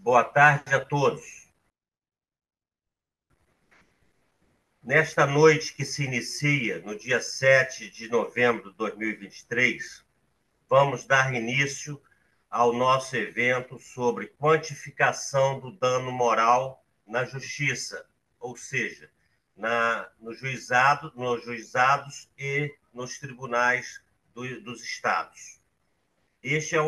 Boa tarde a todos. Nesta noite que se inicia, no dia 7 de novembro de 2023, vamos dar início ao nosso evento sobre quantificação do dano moral na justiça, ou seja, nos juizados e nos tribunais dos estados. Este é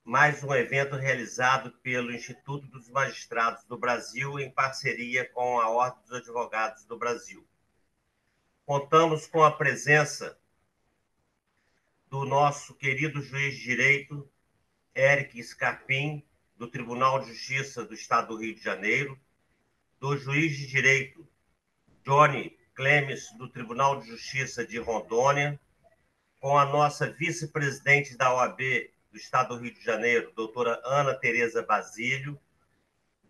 mais um evento realizado pelo Instituto dos Magistrados do Brasil, em parceria com a Ordem dos Advogados do Brasil. Contamos com a presença do nosso querido juiz de direito, Eric Scarpim, do Tribunal de Justiça do Estado do Rio de Janeiro, do juiz de direito, Johnny Clemes, do Tribunal de Justiça de Rondônia, com a nossa vice-presidente da OAB do Estado do Rio de Janeiro, doutora Ana Tereza Basílio,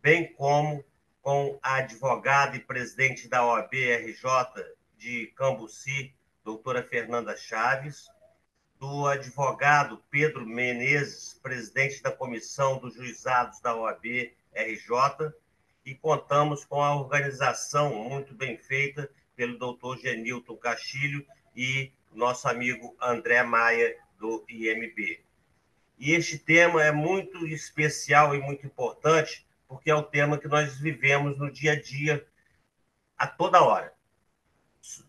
bem como com a advogada e presidente da OAB-RJ de Cambuci, doutora Fernanda Chaves, do advogado Pedro Menezes, presidente da Comissão dos Juizados da OAB-RJ, e contamos com a organização muito bem feita pelo doutor Genilton Castilho e nosso amigo André Maia, do IMB. E este tema é muito especial e muito importante, porque é o tema que nós vivemos no dia a dia, a toda hora.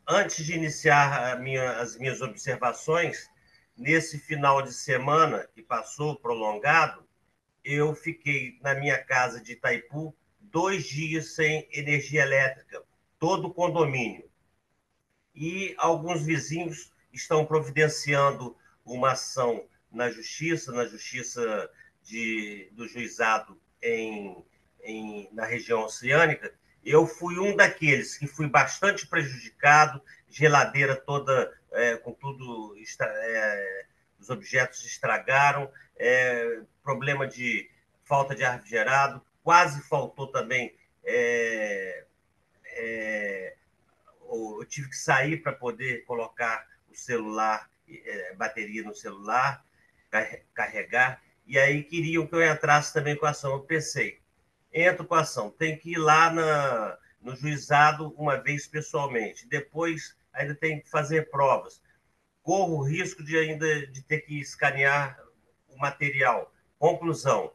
Antes de iniciar as minhas observações, nesse final de semana que passou prolongado, eu fiquei na minha casa de Itaipu 2 dias sem energia elétrica, todo o condomínio. E alguns vizinhos estão providenciando uma ação na justiça do juizado na região oceânica. Eu fui um daqueles que fui bastante prejudicado, geladeira toda com tudo, os objetos estragaram, problema de falta de ar refrigerado, quase faltou também eu tive que sair para poder colocar o celular, bateria no celular, carregar, e aí queriam que eu entrasse também com a ação. Eu pensei, entro com a ação, tem que ir lá no juizado uma vez pessoalmente, depois ainda tem que fazer provas, corro o risco de ter que escanear o material. Conclusão,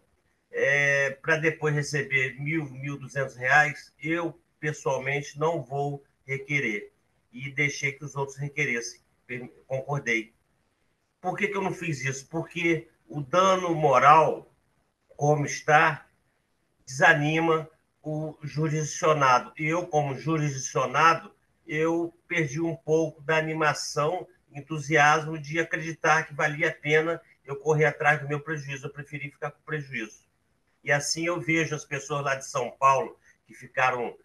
para depois receber R$ 1.200, eu pessoalmente não vou requerer. E deixei que os outros requeressem. Concordei. Por que eu não fiz isso? Porque o dano moral, como está, desanima o jurisdicionado. E eu, como jurisdicionado, eu perdi um pouco da animação, entusiasmo de acreditar que valia a pena eu correr atrás do meu prejuízo. Eu preferi ficar com prejuízo. E assim eu vejo as pessoas lá de São Paulo que ficaram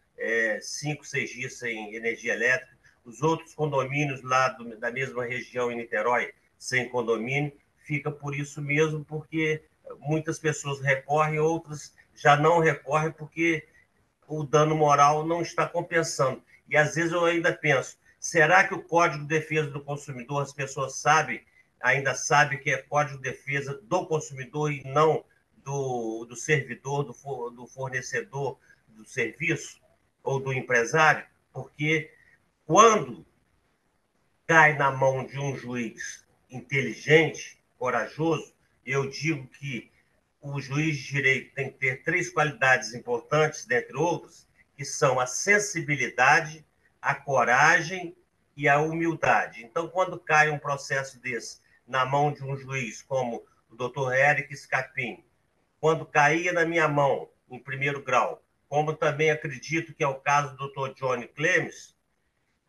5, 6 dias sem energia elétrica, os outros condomínios lá da mesma região em Niterói sem condomínio, fica por isso mesmo, porque muitas pessoas recorrem, outras já não recorrem porque o dano moral não está compensando. E às vezes eu ainda penso, será que o Código de Defesa do Consumidor, as pessoas ainda sabem que é Código de Defesa do Consumidor e não do servidor, do fornecedor do serviço ou do empresário? Porque quando cai na mão de um juiz inteligente, corajoso, eu digo que o juiz de direito tem que ter 3 qualidades importantes, dentre outras, que são a sensibilidade, a coragem e a humildade. Então, quando cai um processo desse na mão de um juiz como o doutor Eric Scarpim, quando caía na minha mão, em primeiro grau, como também acredito que é o caso do doutor Johnny Clemes,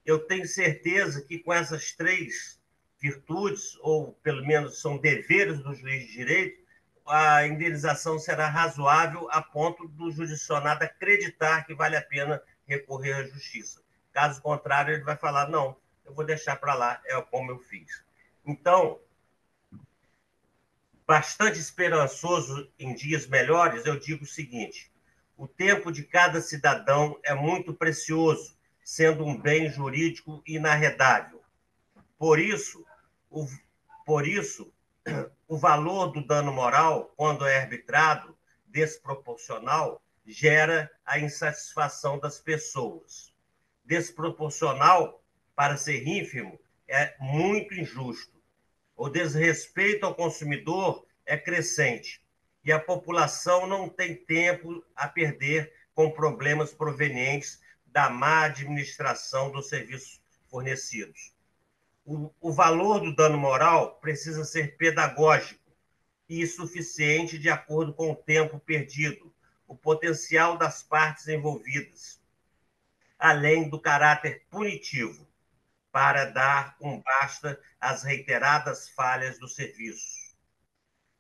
eu tenho certeza que com essas 3 virtudes, ou pelo menos são deveres do juiz de direito, a indenização será razoável a ponto do jurisdicionado acreditar que vale a pena recorrer à justiça. Caso contrário, ele vai falar, não, eu vou deixar para lá, é como eu fiz. Então, bastante esperançoso em dias melhores, eu digo o seguinte, o tempo de cada cidadão é muito precioso, sendo um bem jurídico inarredável. Por isso, o valor do dano moral, quando é arbitrado, desproporcional gera a insatisfação das pessoas. Desproporcional, para ser ínfimo, é muito injusto. O desrespeito ao consumidor é crescente e a população não tem tempo a perder com problemas provenientes da má administração dos serviços fornecidos. O valor do dano moral precisa ser pedagógico e suficiente de acordo com o tempo perdido, o potencial das partes envolvidas, além do caráter punitivo, para dar um basta às reiteradas falhas do serviço.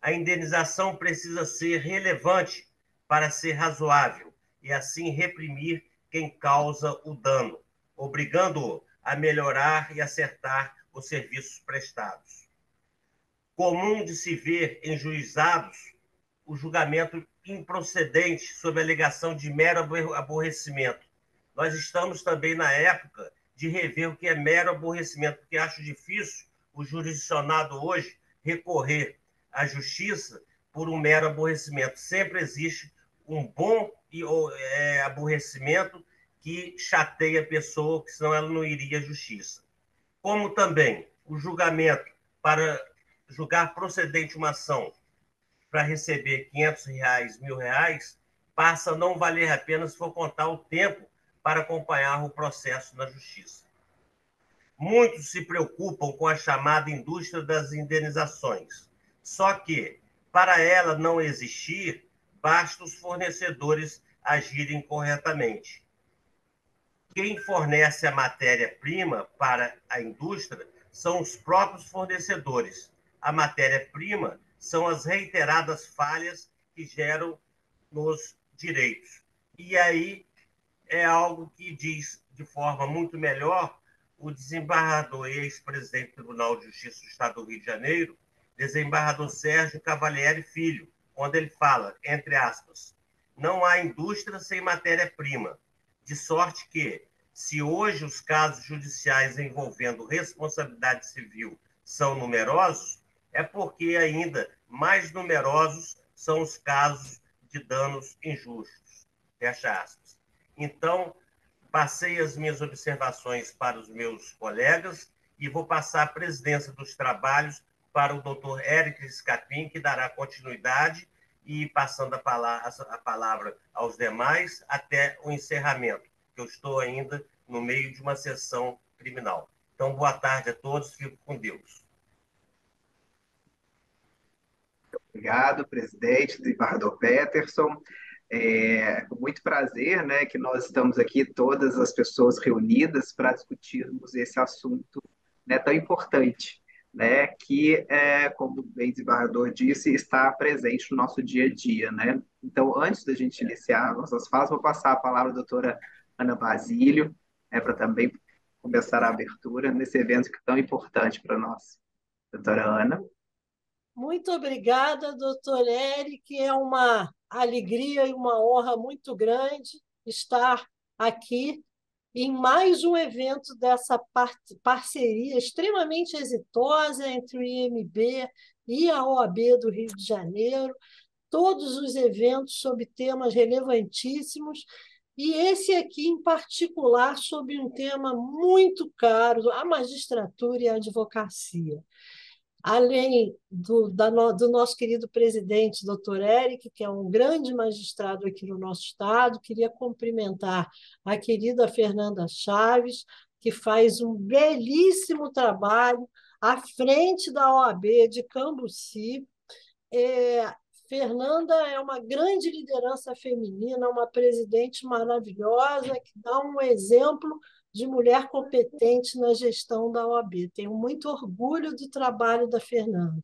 A indenização precisa ser relevante para ser razoável e assim reprimir quem causa o dano, obrigando-o a melhorar e acertar os serviços prestados. Comum de se ver em juizados o julgamento improcedente sob a alegação de mero aborrecimento. Nós estamos também na época de rever o que é mero aborrecimento, porque acho difícil o jurisdicionado hoje recorrer à justiça por um mero aborrecimento. Sempre existe um bom aborrecimento que chateia a pessoa, que senão ela não iria à justiça. Como também o julgamento para julgar procedente uma ação para receber R$ 500, R$ 1.000, passa a não valer a pena se for contar o tempo para acompanhar o processo na justiça. Muitos se preocupam com a chamada indústria das indenizações. Só que, para ela não existir, basta os fornecedores agirem corretamente. Quem fornece a matéria-prima para a indústria são os próprios fornecedores. A matéria-prima são as reiteradas falhas que geram nos direitos. E aí é algo que diz de forma muito melhor o desembargador e ex-presidente do Tribunal de Justiça do Estado do Rio de Janeiro, desembargador Sérgio Cavalieri Filho, quando ele fala, entre aspas, não há indústria sem matéria-prima, de sorte que, se hoje os casos judiciais envolvendo responsabilidade civil são numerosos, é porque ainda mais numerosos são os casos de danos injustos. Fecha aspas. Então, passei as minhas observações para os meus colegas e vou passar a presidência dos trabalhos para o doutor Érico Scapin, que dará continuidade e passando a palavra aos demais até o encerramento, que eu estou ainda no meio de uma sessão criminal. Então, boa tarde a todos, fico com Deus. Obrigado, presidente, desembargador Peterson. Com muito prazer, né, que nós estamos aqui, todas as pessoas reunidas, para discutirmos esse assunto, né, tão importante, né, que, como o desembargador disse, está presente no nosso dia a dia. Né? Então, antes da gente iniciar nossas falas, vou passar a palavra à doutora Ana Basílio, para também começar a abertura nesse evento que é tão importante para nós. Doutora Ana. Muito obrigada, doutor Eric. É uma alegria e uma honra muito grande estar aqui em mais um evento dessa parceria extremamente exitosa entre o IMB e a OAB do Rio de Janeiro. Todos os eventos sobre temas relevantíssimos, e esse aqui, em particular, sobre um tema muito caro, a magistratura e a advocacia. Além do nosso querido presidente, doutor Eric, que é um grande magistrado aqui no nosso estado, queria cumprimentar a querida Fernanda Chaves, que faz um belíssimo trabalho à frente da OAB de Cambuci. Fernanda é uma grande liderança feminina, uma presidente maravilhosa, que dá um exemplo de mulher competente na gestão da OAB. Tenho muito orgulho do trabalho da Fernanda.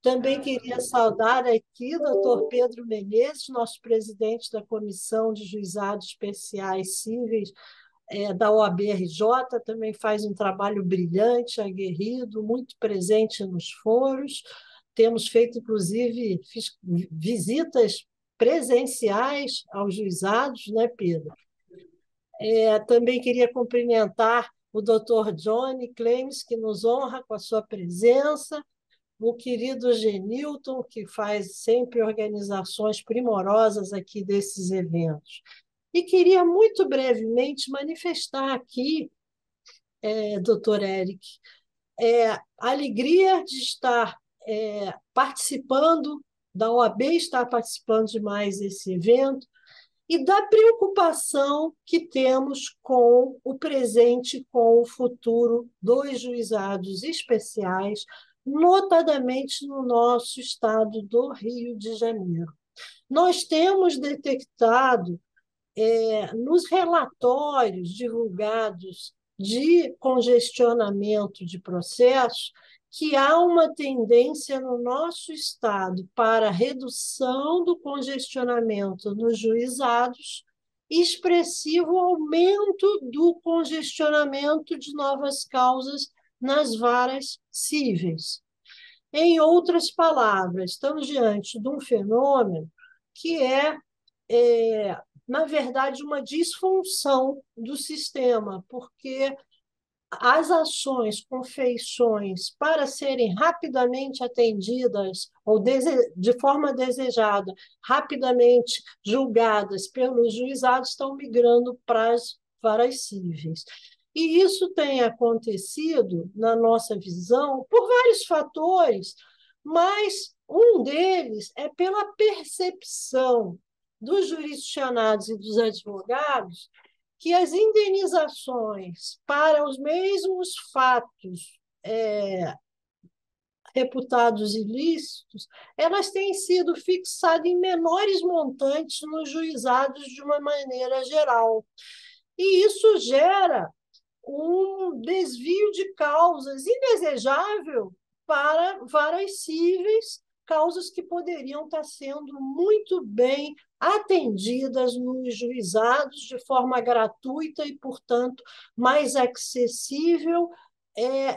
Também queria saudar aqui o doutor Pedro Menezes, nosso presidente da Comissão de Juizados Especiais Cíveis da OAB-RJ, também faz um trabalho brilhante, aguerrido, muito presente nos foros. Temos feito, inclusive, visitas presenciais aos juizados, né, Pedro? Também queria cumprimentar o doutor Johnny Clemes, que nos honra com a sua presença, o querido Genilton, que faz sempre organizações primorosas aqui desses eventos. E queria muito brevemente manifestar aqui, doutor Eric, a alegria de estar participando, da OAB estar participando de mais esse evento, e da preocupação que temos com o presente e com o futuro dos juizados especiais, notadamente no nosso estado do Rio de Janeiro. Nós temos detectado, nos relatórios divulgados de congestionamento de processos, que há uma tendência no nosso estado para redução do congestionamento nos juizados e expressivo aumento do congestionamento de novas causas nas varas cíveis. Em outras palavras, estamos diante de um fenômeno que na verdade, uma disfunção do sistema, porque as ações, confeições, para serem rapidamente atendidas ou de forma desejada, rapidamente julgadas pelos juizados, estão migrando para as varas cíveis. E isso tem acontecido, na nossa visão, por vários fatores, mas um deles é pela percepção dos jurisdicionados e dos advogados que as indenizações para os mesmos fatos reputados ilícitos, elas têm sido fixadas em menores montantes nos juizados de uma maneira geral. E isso gera um desvio de causas indesejável para varas cíveis, causas que poderiam estar sendo muito bem atendidas nos juizados de forma gratuita e, portanto, mais acessível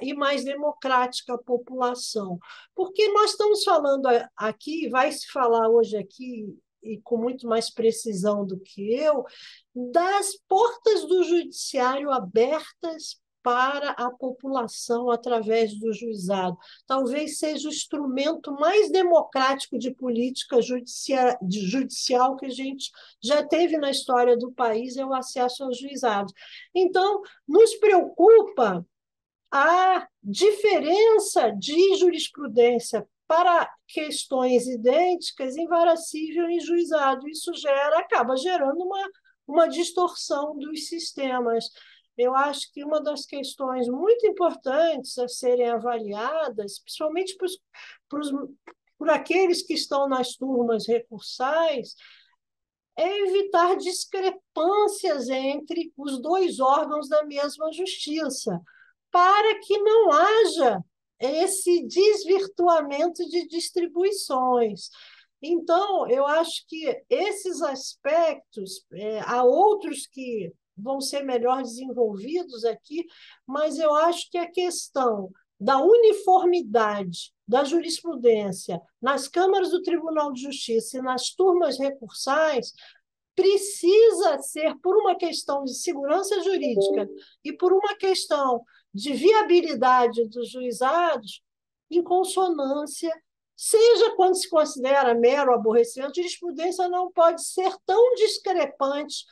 e mais democrática à população. Porque nós estamos falando aqui, vai se falar hoje aqui, e com muito mais precisão do que eu, das portas do judiciário abertas para a população através do juizado. Talvez seja o instrumento mais democrático de política judicial que a gente já teve na história do país, é o acesso aos juizados. Então, nos preocupa a diferença de jurisprudência para questões idênticas em vara cível e em juizado. Isso acaba gerando uma distorção dos sistemas. Eu acho que uma das questões muito importantes a serem avaliadas, principalmente por aqueles que estão nas turmas recursais, é evitar discrepâncias entre os dois órgãos da mesma justiça, para que não haja esse desvirtuamento de distribuições. Então, eu acho que esses aspectos, há outros que vão ser melhor desenvolvidos aqui, mas eu acho que a questão da uniformidade da jurisprudência nas câmaras do Tribunal de Justiça e nas turmas recursais precisa ser, por uma questão de segurança jurídica e por uma questão de viabilidade dos juizados, em consonância, seja quando se considera mero aborrecimento, a jurisprudência não pode ser tão discrepante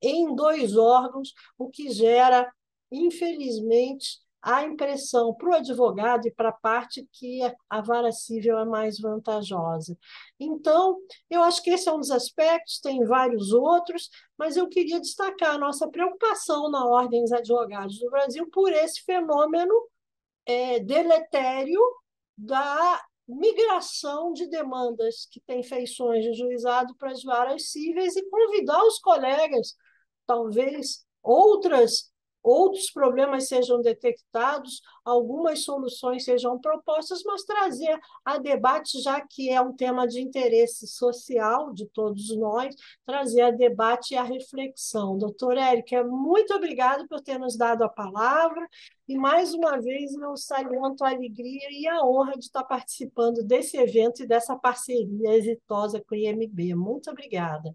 em dois órgãos, o que gera, infelizmente, a impressão para o advogado e para a parte que a vara cível é mais vantajosa. Então, eu acho que esse é um dos aspectos, tem vários outros, mas eu queria destacar a nossa preocupação na Ordem dos Advogados do Brasil por esse fenômeno deletério da migração de demandas que têm feições de juizado para as varas cíveis e convidar os colegas, talvez outros problemas sejam detectados, algumas soluções sejam propostas, mas trazer a debate, já que é um tema de interesse social de todos nós, trazer a debate e a reflexão. Doutor Érica, muito obrigada por ter nos dado a palavra e, mais uma vez, eu saliento a alegria e a honra de estar participando desse evento e dessa parceria exitosa com o IMB. Muito obrigada.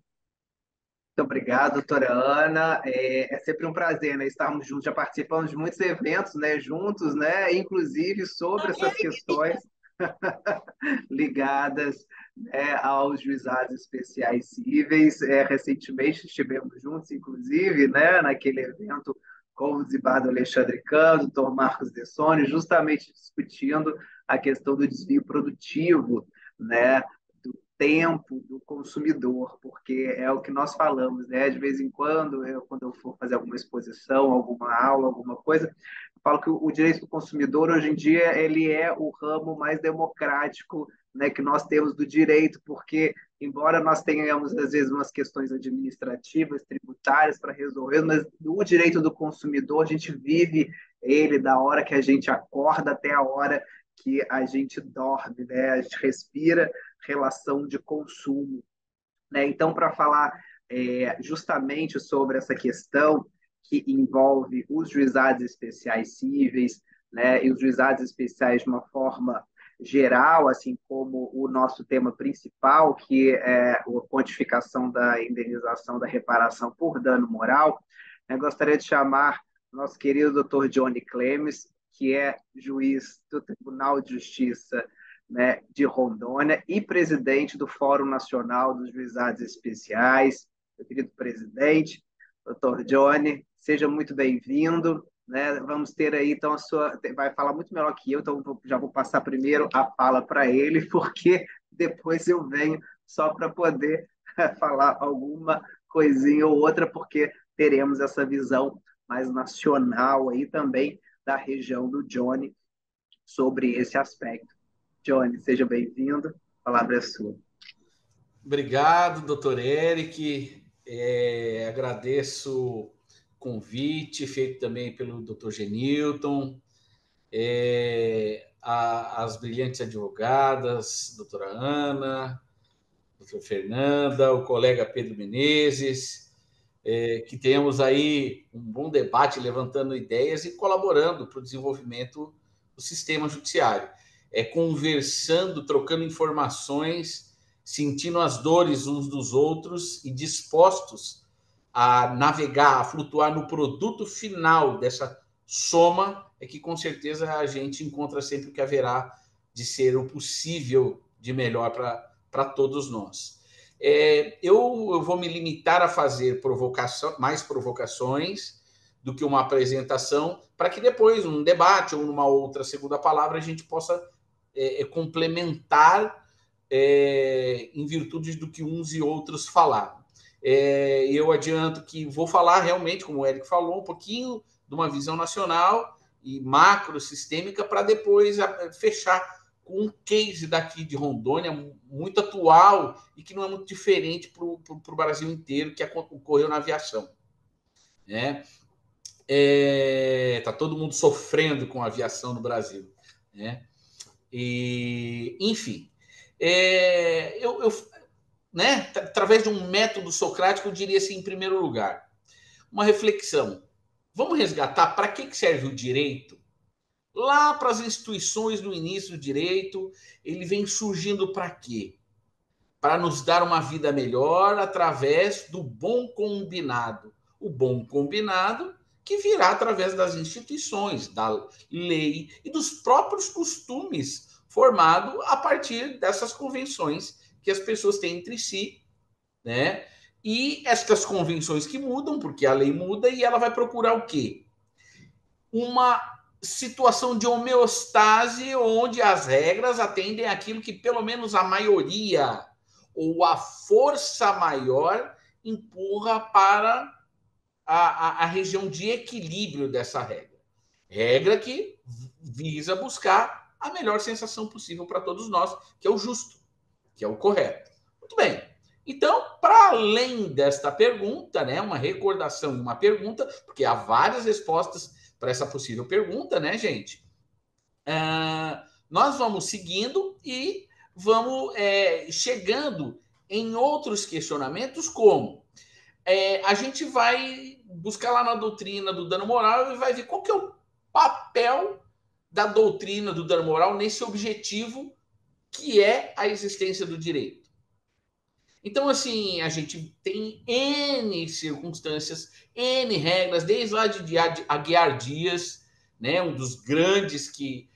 Muito obrigado, doutora Ana. É sempre um prazer, né, estarmos juntos, já participamos de muitos eventos, né, juntos, né, inclusive sobre essas questões ligadas, né, aos juizados especiais cíveis. Recentemente estivemos juntos, inclusive, né, naquele evento com o desembargador Alexandre Cano, o doutor Marcos Dessoni, justamente discutindo a questão do desvio produtivo, né, do tempo do consumidor, porque é o que nós falamos, né? De vez em quando, quando eu for fazer alguma exposição, alguma aula, alguma coisa, eu falo que o direito do consumidor, hoje em dia, ele é o ramo mais democrático, né, que nós temos do direito, porque, embora nós tenhamos, às vezes, umas questões administrativas, tributárias para resolver, mas o direito do consumidor, a gente vive ele da hora que a gente acorda até a hora que a gente dorme, né? A gente respira relação de consumo, né? Então, para falar justamente sobre essa questão que envolve os juizados especiais cíveis, né, e os juizados especiais de uma forma geral, assim como o nosso tema principal, que é a quantificação da indenização da reparação por dano moral, eu gostaria de chamar nosso querido doutor Johnny Clemes, que é juiz do Tribunal de Justiça, né, de Rondônia e presidente do Fórum Nacional dos Juizados Especiais. Meu querido presidente, doutor Johnny, seja muito bem-vindo. Né? Vamos ter aí, então, vai falar muito melhor que eu, então já vou passar primeiro a fala para ele, porque depois eu venho só para poder falar alguma coisinha ou outra, porque teremos essa visão mais nacional aí também da região do Johnny sobre esse aspecto. Johnny, seja bem-vindo. A palavra é sua. Obrigado, doutor Eric. Agradeço o convite feito também pelo doutor Genilton, as brilhantes advogadas, doutora Ana, doutora Fernanda, o colega Pedro Menezes, que tenhamos aí um bom debate, levantando ideias e colaborando para o desenvolvimento do sistema judiciário. Conversando, trocando informações, sentindo as dores uns dos outros e dispostos a navegar, a flutuar no produto final dessa soma, que com certeza a gente encontra sempre o que haverá de ser o possível de melhor para todos nós. Eu vou me limitar a fazer mais provocações do que uma apresentação, para que depois, num debate ou numa outra segunda palavra, a gente possa complementar em virtude do que uns e outros falaram. Eu adianto que vou falar realmente, como o Eric falou, um pouquinho de uma visão nacional e macro-sistêmica, para depois fechar com um case daqui de Rondônia muito atual e que não é muito diferente para o Brasil inteiro, que ocorreu na aviação. Né? Tá todo mundo sofrendo com a aviação no Brasil. Né? Enfim, né, através de um método socrático, eu diria assim, em primeiro lugar, uma reflexão. Vamos resgatar para que serve o direito? Lá para as instituições do início do direito, ele vem surgindo para quê? Para nos dar uma vida melhor através do bom combinado. O bom combinado que virá através das instituições, da lei e dos próprios costumes formado a partir dessas convenções que as pessoas têm entre si, né? E estas convenções que mudam, porque a lei muda e ela vai procurar o quê? Uma situação de homeostase onde as regras atendem àquilo que pelo menos a maioria ou a força maior empurra para a região de equilíbrio dessa regra. Regra que visa buscar a melhor sensação possível para todos nós, que é o justo, que é o correto. Muito bem. Então, para além desta pergunta, né, uma recordação e uma pergunta, porque há várias respostas para essa possível pergunta, né, gente? Nós vamos seguindo e vamos chegando em outros questionamentos, como a gente vai buscar lá na doutrina do dano moral e vai ver qual que é o papel da doutrina do dano moral nesse objetivo que é a existência do direito. Então, assim, a gente tem N circunstâncias, N regras, desde lá de Aguiar Dias, né, um dos grandes que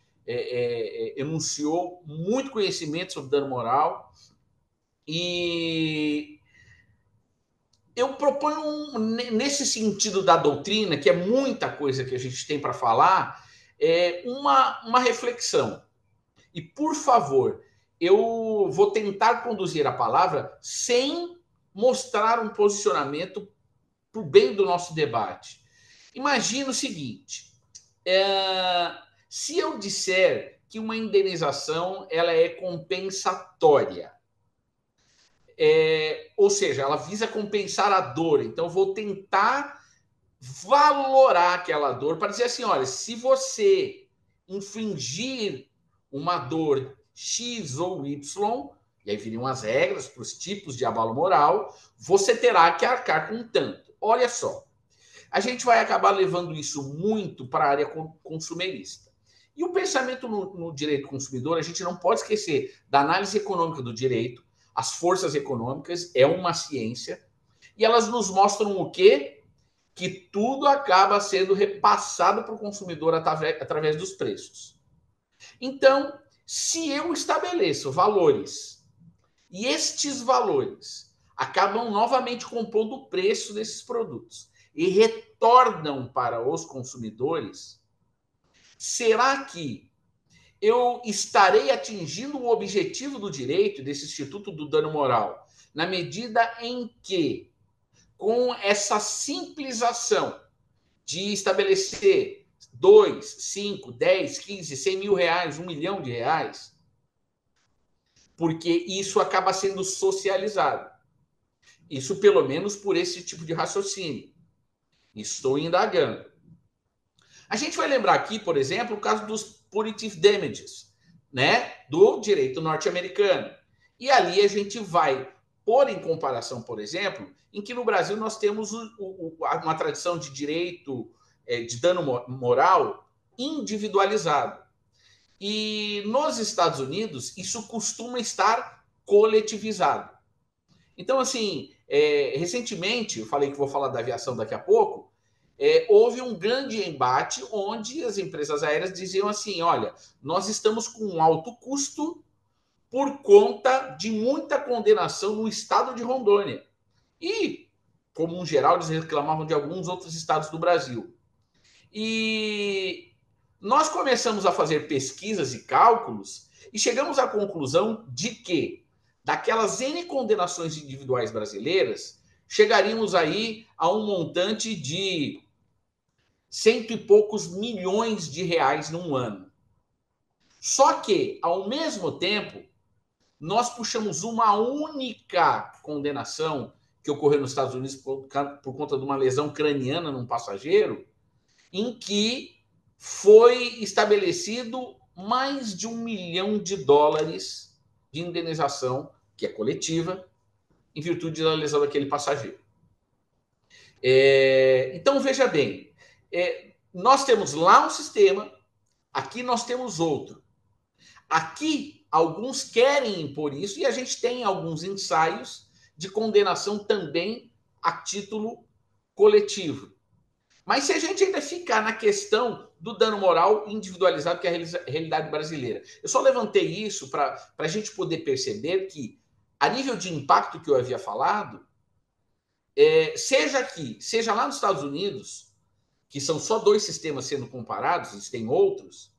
enunciou muito conhecimento sobre dano moral, e eu proponho, nesse sentido da doutrina, que é muita coisa que a gente tem para falar, uma reflexão. E, por favor, eu vou tentar conduzir a palavra sem mostrar um posicionamento para o bem do nosso debate. Imagina o seguinte, se eu disser que uma indenização ela é compensatória, ou seja, ela visa compensar a dor, então eu vou tentar valorar aquela dor para dizer assim, olha, se você infligir uma dor X ou Y, e aí viriam as regras para os tipos de abalo moral, você terá que arcar com tanto. Olha só, a gente vai acabar levando isso muito para a área consumerista. E o pensamento no direito consumidor, a gente não pode esquecer da análise econômica do direito, as forças econômicas, é uma ciência, e elas nos mostram o quê? Que tudo acaba sendo repassado para o consumidor através dos preços. Então, se eu estabeleço valores e estes valores acabam novamente compondo o preço desses produtos e retornam para os consumidores, será que eu estarei atingindo o objetivo do direito, desse Instituto do Dano Moral, na medida em que, com essa simples ação de estabelecer 2, 5, 10, 15, 100 mil reais, 1 milhão de reais, porque isso acaba sendo socializado. Isso pelo menos por esse tipo de raciocínio. Estou indagando. A gente vai lembrar aqui, por exemplo, o caso dos punitive damages, né, do direito norte-americano. E ali a gente vai pôr em comparação, por exemplo, em que no Brasil nós temos uma tradição de direito de dano moral individualizado. E nos Estados Unidos, isso costuma estar coletivizado. Então, assim, recentemente, eu falei que vou falar da aviação daqui a pouco, houve um grande embate onde as empresas aéreas diziam assim, olha, nós estamos com um alto custo por conta de muita condenação no estado de Rondônia. E, como um geral, eles reclamavam de alguns outros estados do Brasil. E nós começamos a fazer pesquisas e cálculos e chegamos à conclusão de que, daquelas N condenações individuais brasileiras, chegaríamos aí a um montante de 100 e poucos milhões de reais num ano. Só que, ao mesmo tempo, nós puxamos uma única condenação que ocorreu nos Estados Unidos por conta de uma lesão craniana num passageiro, em que foi estabelecido mais de $1 milhão de indenização, que é coletiva, em virtude da lesão daquele passageiro. Então, veja bem, nós temos lá um sistema, aqui nós temos outro. Aqui, alguns querem impor isso, e a gente tem alguns ensaios de condenação também a título coletivo. Mas se a gente ainda ficar na questão do dano moral individualizado, que é a realidade brasileira, eu só levantei isso para a gente poder perceber que, a nível de impacto que eu havia falado, seja aqui, seja lá nos Estados Unidos, que são só 2 sistemas sendo comparados, existem outros,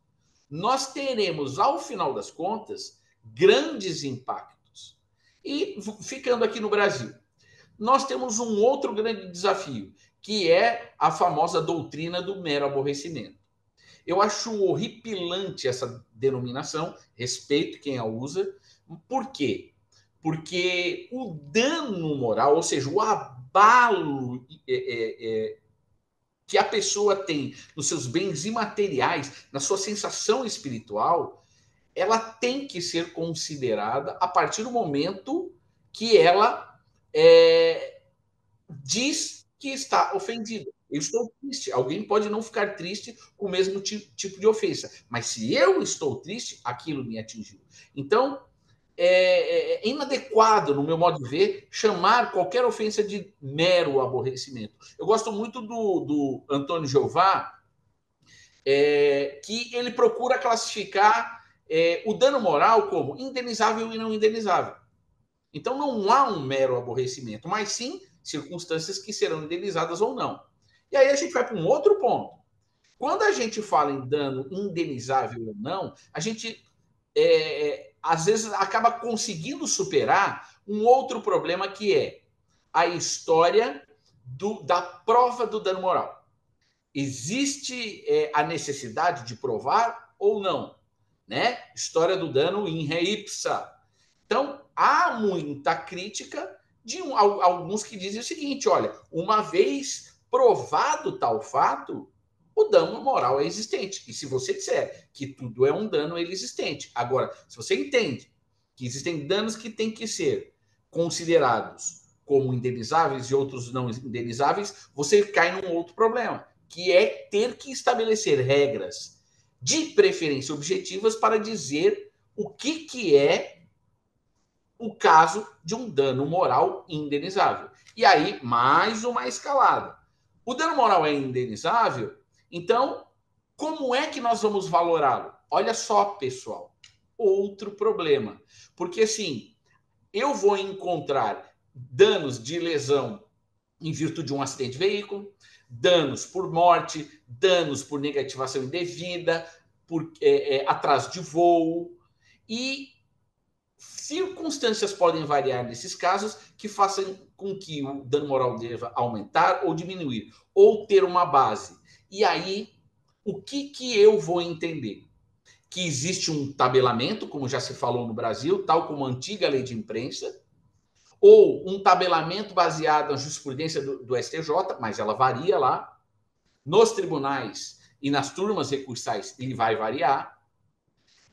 nós teremos, ao final das contas, grandes impactos. E, ficando aqui no Brasil, nós temos um outro grande desafio, que é a famosa doutrina do mero aborrecimento. Eu acho horripilante essa denominação, respeito quem a usa. Por quê? Porque o dano moral, ou seja, o abalo que a pessoa tem nos seus bens imateriais, na sua sensação espiritual, ela tem que ser considerada a partir do momento que ela diz que está ofendida. Eu estou triste. Alguém pode não ficar triste com o mesmo tipo de ofensa. Mas se eu estou triste, aquilo me atingiu. Então, é inadequado, no meu modo de ver, chamar qualquer ofensa de mero aborrecimento. Eu gosto muito do Antônio Jeová, que ele procura classificar o dano moral como indenizável e não indenizável. Então, não há um mero aborrecimento, mas sim circunstâncias que serão indenizadas ou não. E aí a gente vai para um outro ponto. Quando a gente fala em dano indenizável ou não, a gente, às vezes, acaba conseguindo superar um outro problema que é a história da prova do dano moral. Existe a necessidade de provar ou não? Né? História do dano in re ipsa. Então, há muita crítica de alguns que dizem o seguinte: olha, uma vez provado tal fato, o dano moral é existente. E se você disser que tudo é um dano, ele é existente. Agora, se você entende que existem danos que têm que ser considerados como indenizáveis e outros não indenizáveis, você cai num outro problema, que é ter que estabelecer regras de preferência objetivas para dizer o que é o caso de um dano moral indenizável. E aí, mais uma escalada. O dano moral é indenizável, então, como é que nós vamos valorá-lo? Olha só, pessoal, outro problema. Porque, assim, eu vou encontrar danos de lesão em virtude de um acidente de veículo, danos por morte, danos por negativação indevida, por atraso de voo, e circunstâncias podem variar nesses casos que façam com que o dano moral deva aumentar ou diminuir, ou ter uma base. E aí, o que eu vou entender? Que existe um tabelamento, como já se falou no Brasil, tal como a antiga lei de imprensa, ou um tabelamento baseado na jurisprudência do STJ, mas ela varia lá. Nos tribunais e nas turmas recursais, ele vai variar.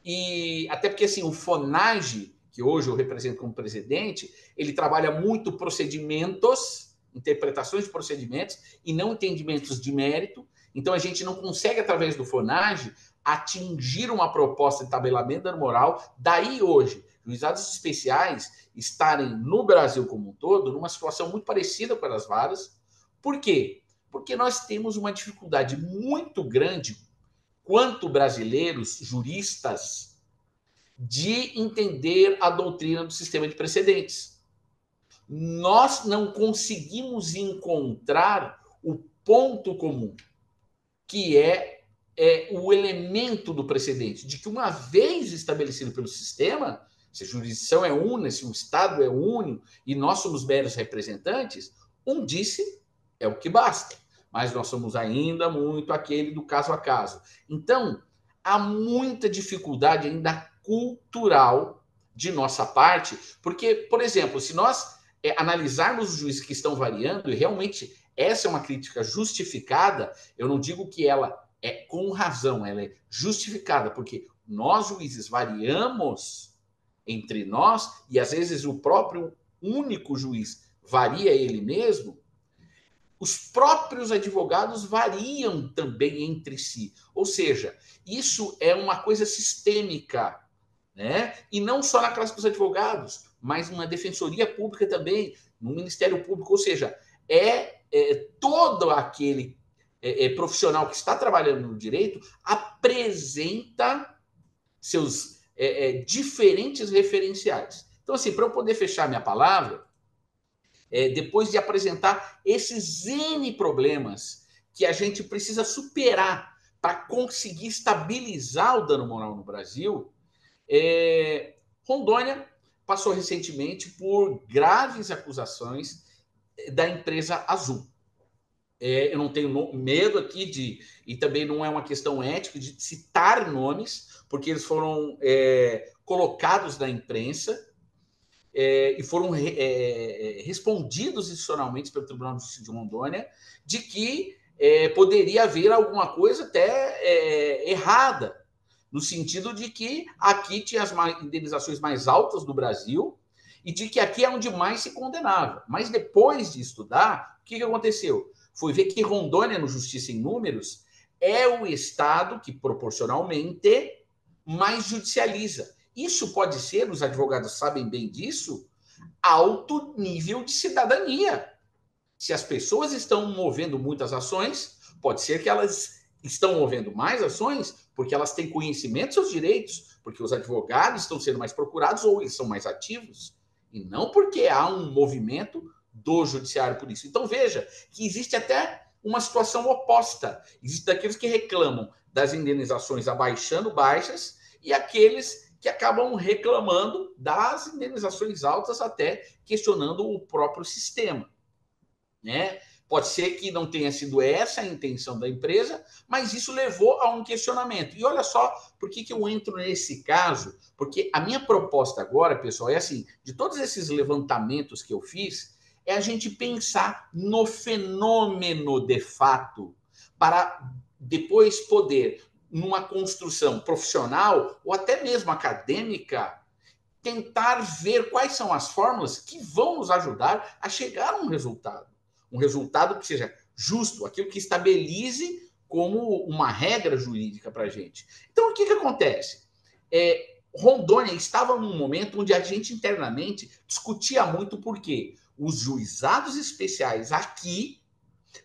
E até porque, assim, o FONAGE, que hoje eu represento como presidente, ele trabalha muito procedimentos, interpretações de procedimentos, e não entendimentos de mérito. Então, a gente não consegue, através do FONAGE, atingir uma proposta de tabelamento da moral. Daí, hoje, juizados especiais estarem no Brasil como um todo numa situação muito parecida com as varas. Por quê? Porque nós temos uma dificuldade muito grande, quanto brasileiros, juristas, de entender a doutrina do sistema de precedentes. Nós não conseguimos encontrar o ponto comum, que é o elemento do precedente, de que uma vez estabelecido pelo sistema, se a jurisdição é una, se o Estado é único e nós somos meros representantes, um disse é o que basta. Mas nós somos ainda muito aquele do caso a caso. Então, há muita dificuldade ainda cultural de nossa parte, porque, por exemplo, se nós analisarmos os juízes que estão variando, e realmente essa é uma crítica justificada, eu não digo que ela é com razão, ela é justificada, porque nós, juízes, variamos entre nós, e às vezes o próprio único juiz varia ele mesmo. Os próprios advogados variam também entre si. Ou seja, isso é uma coisa sistêmica, né? E não só na classe dos advogados, mas numa defensoria pública também, no Ministério Público. Ou seja, todo aquele profissional que está trabalhando no direito apresenta seus diferentes referenciais. Então, assim, para eu poder fechar minha palavra, depois de apresentar esses N problemas que a gente precisa superar para conseguir estabilizar o dano moral no Brasil, Rondônia passou recentemente por graves acusações da empresa Azul. Eu não tenho medo aqui e também não é uma questão ética de citar nomes, porque eles foram colocados na imprensa, e foram respondidos institucionalmente pelo Tribunal de Justiça de Rondônia, de que poderia haver alguma coisa até errada, no sentido de que aqui tinha as indenizações mais altas do Brasil e de que aqui é onde mais se condenava. Mas depois de estudar, o que aconteceu? Foi ver que Rondônia, no Justiça em Números, é o estado que, proporcionalmente, mais judicializa. Isso pode ser, os advogados sabem bem disso, alto nível de cidadania. Se as pessoas estão movendo muitas ações, pode ser que elas estão movendo mais ações porque elas têm conhecimento dos seus direitos, porque os advogados estão sendo mais procurados ou eles são mais ativos, e não porque há um movimento do judiciário por isso. Então, veja que existe até uma situação oposta. Existem aqueles que reclamam das indenizações abaixando baixas e aqueles que acabam reclamando das indenizações altas, até questionando o próprio sistema, né? Pode ser que não tenha sido essa a intenção da empresa, mas isso levou a um questionamento. E olha só por que eu entro nesse caso, porque a minha proposta agora, pessoal, é assim, de todos esses levantamentos que eu fiz, é a gente pensar no fenômeno de fato, para depois poder, numa construção profissional ou até mesmo acadêmica, tentar ver quais são as fórmulas que vão nos ajudar a chegar a um resultado. Um resultado que seja justo, aquilo que estabilize como uma regra jurídica para a gente. Então, o que acontece? Rondônia estava num momento onde a gente internamente discutia muito porque os juizados especiais aqui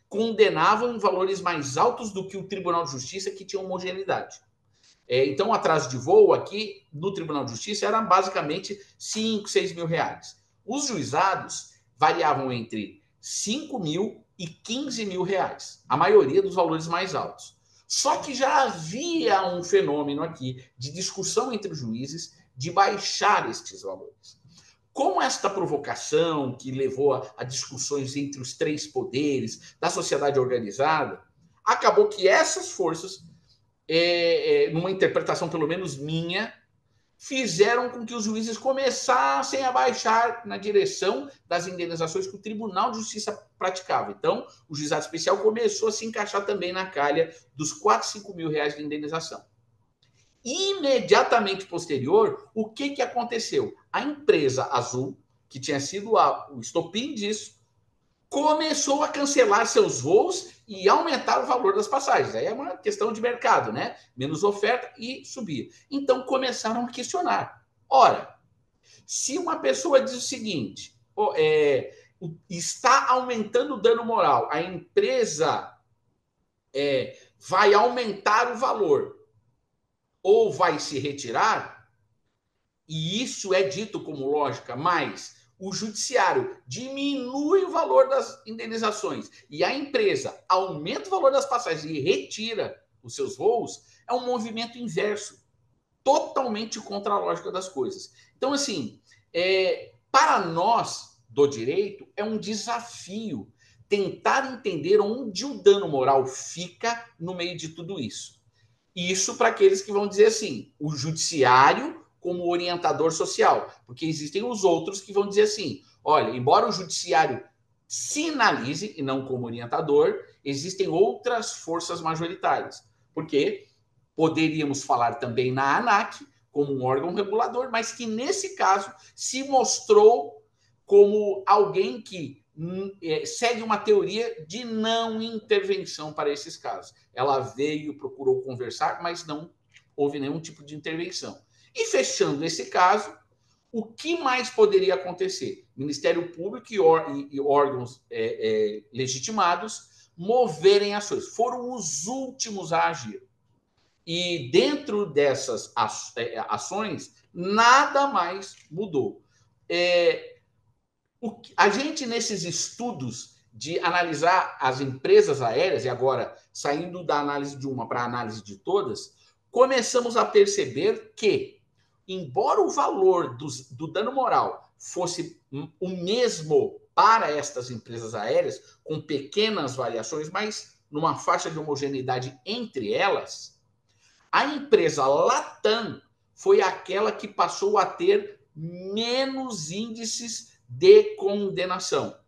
condenavam em valores mais altos do que o Tribunal de Justiça, que tinha homogeneidade. Então, o atraso de voo aqui no Tribunal de Justiça era basicamente 5, 6 mil reais. Os juizados variavam entre 5 mil e 15 mil reais, a maioria dos valores mais altos. Só que já havia um fenômeno aqui de discussão entre os juízes de baixar estes valores. Com esta provocação que levou a discussões entre os três poderes da sociedade organizada, acabou que essas forças, numa interpretação pelo menos minha, fizeram com que os juízes começassem a baixar na direção das indenizações que o Tribunal de Justiça praticava. Então, o juizado especial começou a se encaixar também na calha dos 4, 5 mil reais de indenização. Imediatamente posterior, o que aconteceu? A empresa Azul, que tinha sido o estopim disso, começou a cancelar seus voos e aumentar o valor das passagens. Aí é uma questão de mercado, né? Menos oferta e subir. Então começaram a questionar. Ora, se uma pessoa diz o seguinte, está aumentando o dano moral, a empresa vai aumentar o valor ou vai se retirar, e isso é dito como lógica, mas o judiciário diminui o valor das indenizações e a empresa aumenta o valor das passagens e retira os seus voos, é um movimento inverso, totalmente contra a lógica das coisas. Então, assim, para nós do direito, é um desafio tentar entender onde o dano moral fica no meio de tudo isso. Isso para aqueles que vão dizer assim, o judiciário como orientador social, porque existem os outros que vão dizer assim, olha, embora o judiciário sinalize, e não como orientador, existem outras forças majoritárias, porque poderíamos falar também na ANAC, como um órgão regulador, mas que nesse caso se mostrou como alguém que segue uma teoria de não intervenção para esses casos. Ela veio, procurou conversar, mas não houve nenhum tipo de intervenção. E fechando esse caso, o que mais poderia acontecer? Ministério Público e órgãos legitimados moverem ações. Foram os últimos a agir. E dentro dessas ações, nada mais mudou. A gente, nesses estudos de analisar as empresas aéreas, e agora saindo da análise de uma para a análise de todas, começamos a perceber que, embora o valor do dano moral fosse o mesmo para estas empresas aéreas, com pequenas variações, mas numa faixa de homogeneidade entre elas, a empresa Latam foi aquela que passou a ter menos índices de condenação.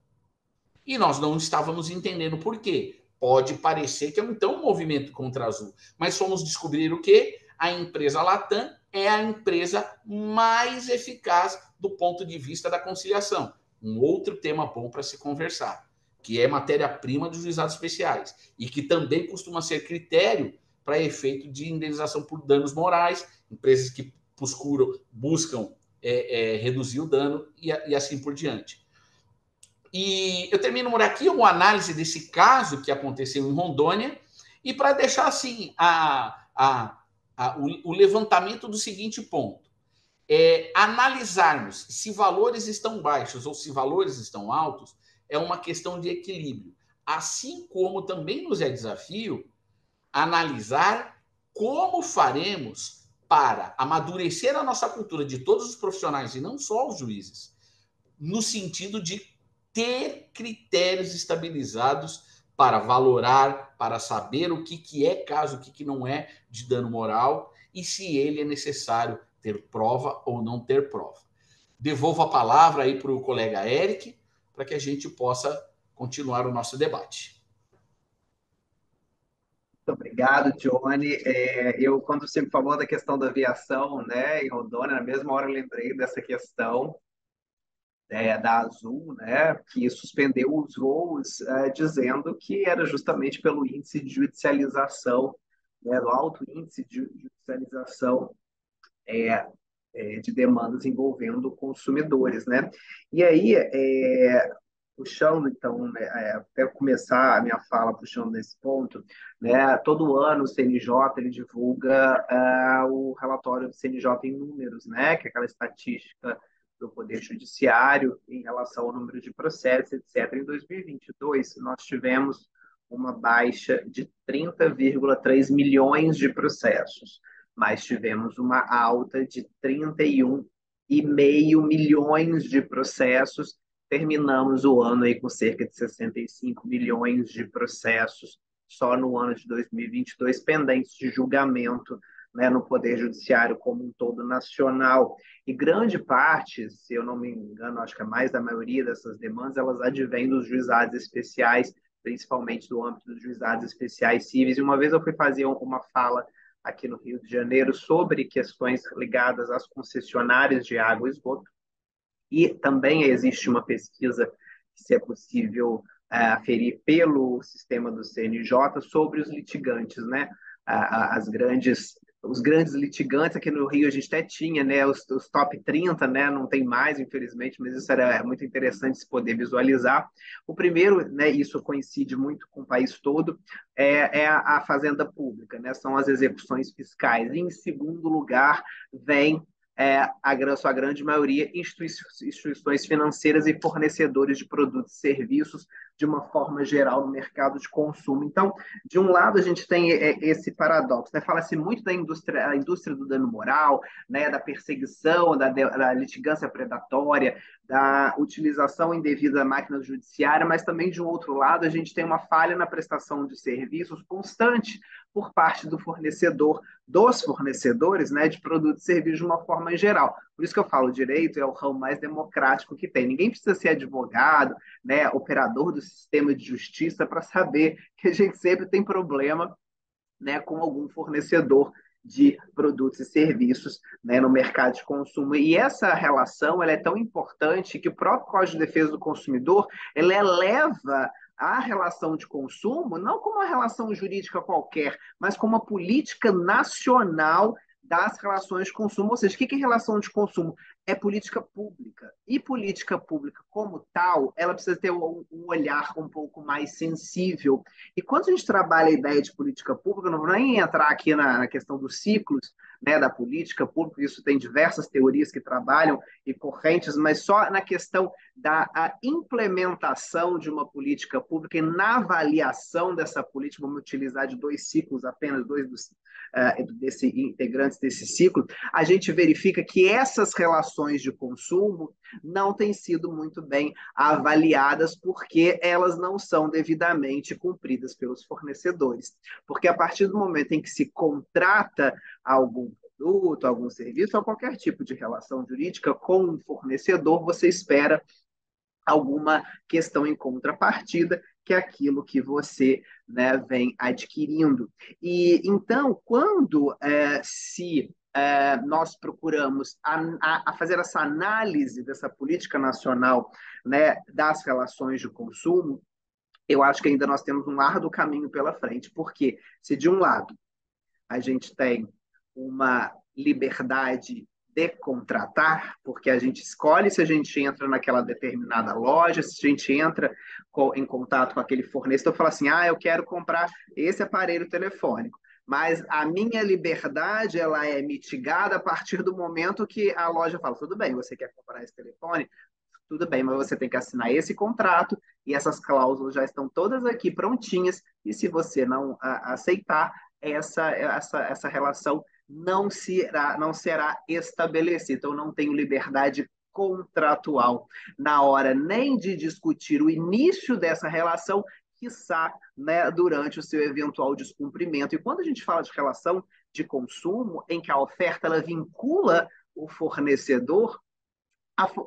E nós não estávamos entendendo por quê. Pode parecer que é então um movimento contra a Azul, mas fomos descobrir o quê? A empresa Latam é a empresa mais eficaz do ponto de vista da conciliação. Um outro tema bom para se conversar, que é matéria-prima dos juizados especiais e que também costuma ser critério para efeito de indenização por danos morais, empresas que buscam reduzir o dano e assim por diante. E eu termino por aqui uma análise desse caso que aconteceu em Rondônia E para deixar assim o levantamento do seguinte ponto: analisarmos se valores estão baixos ou se valores estão altos é uma questão de equilíbrio. Assim como também nos é desafio analisar como faremos para amadurecer a nossa cultura de todos os profissionais e não só os juízes, no sentido de ter critérios estabilizados para valorar, para saber o que é caso, o que não é de dano moral e se ele é necessário ter prova ou não ter prova. Devolvo a palavra aí para o colega Eric, para que a gente possa continuar o nosso debate. Muito obrigado, Johnny. Quando você me falou da questão da aviação, né, em Rondônia, na mesma hora eu lembrei dessa questão da Azul, né, que suspendeu os voos, dizendo que era justamente pelo índice de judicialização, né, do alto índice de judicialização de demandas envolvendo consumidores, né? E aí, puxando, então, né, até começar a minha fala puxando nesse ponto, né, todo ano o CNJ ele divulga o relatório do CNJ em números, né, que é aquela estatística do Poder Judiciário em relação ao número de processos, etc. Em 2022, nós tivemos uma baixa de 30,3 milhões de processos, mas tivemos uma alta de 31,5 milhões de processos. Terminamos o ano aí com cerca de 65 milhões de processos só no ano de 2022 pendentes de julgamento, né, no Poder Judiciário como um todo nacional. E grande parte, se eu não me engano, acho que a mais da maioria dessas demandas, elas advêm dos juizados especiais, principalmente do âmbito dos juizados especiais cíveis. E uma vez eu fui fazer uma fala aqui no Rio de Janeiro sobre questões ligadas às concessionárias de água e esgoto, e também existe uma pesquisa, se é possível aferir pelo sistema do CNJ, sobre os litigantes, né? Os grandes litigantes, aqui no Rio a gente até tinha, né, os top 30, né, não tem mais, infelizmente, mas isso era muito interessante se poder visualizar. O primeiro, né, isso coincide muito com o país todo, é a fazenda pública, né, são as execuções fiscais. E, em segundo lugar, vem a sua grande maioria, instituições financeiras e fornecedores de produtos e serviços de uma forma geral no mercado de consumo. Então, de um lado, a gente tem esse paradoxo, né? Fala-se muito da indústria, a indústria do dano moral, né? Da perseguição, da litigância predatória, da utilização indevida da máquina judiciária, mas também, de um outro lado, a gente tem uma falha na prestação de serviços constante por parte do fornecedor, dos fornecedores, né, de produtos e serviços de uma forma geral. Por isso que eu falo, o direito é o ramo mais democrático que tem. Ninguém precisa ser advogado, né, operador do sistema de justiça para saber que a gente sempre tem problema, né, com algum fornecedor de produtos e serviços, né, no mercado de consumo. E essa relação ela é tão importante que o próprio Código de Defesa do Consumidor ele eleva a relação de consumo não como uma relação jurídica qualquer, mas como uma política nacional das relações de consumo. Ou seja, o que é relação de consumo? É política pública. E política pública, como tal, ela precisa ter um olhar um pouco mais sensível. E quando a gente trabalha a ideia de política pública, não vou nem entrar aqui na questão dos ciclos, né, da política pública, isso tem diversas teorias que trabalham e correntes, mas só na questão da implementação de uma política pública e na avaliação dessa política, vamos utilizar de dois ciclos, apenas dois integrantes desse ciclo, a gente verifica que essas relações de consumo não têm sido muito bem avaliadas porque elas não são devidamente cumpridas pelos fornecedores. Porque a partir do momento em que se contrata algum produto, algum serviço, ou qualquer tipo de relação jurídica com um fornecedor, você espera alguma questão em contrapartida, que é aquilo que você, né, vem adquirindo. E então, quando nós procuramos a fazer essa análise dessa política nacional, né, das relações de consumo, eu acho que ainda nós temos um árduo caminho pela frente, porque se de um lado a gente tem uma liberdade decontratar, porque a gente escolhe se a gente entra naquela determinada loja, se a gente entra em contato com aquele fornecedor, fala assim, eu quero comprar esse aparelho telefônico. Mas a minha liberdade ela é mitigada a partir do momento que a loja fala, tudo bem, você quer comprar esse telefone? Tudo bem, mas você tem que assinar esse contrato e essas cláusulas já estão todas aqui prontinhas e se você não aceitar, essa relação não será estabelecida. Então, não tenho liberdade contratual na hora nem de discutir o início dessa relação, quiçá, né, durante o seu eventual descumprimento. E quando a gente fala de relação de consumo, em que a oferta ela vincula o fornecedor,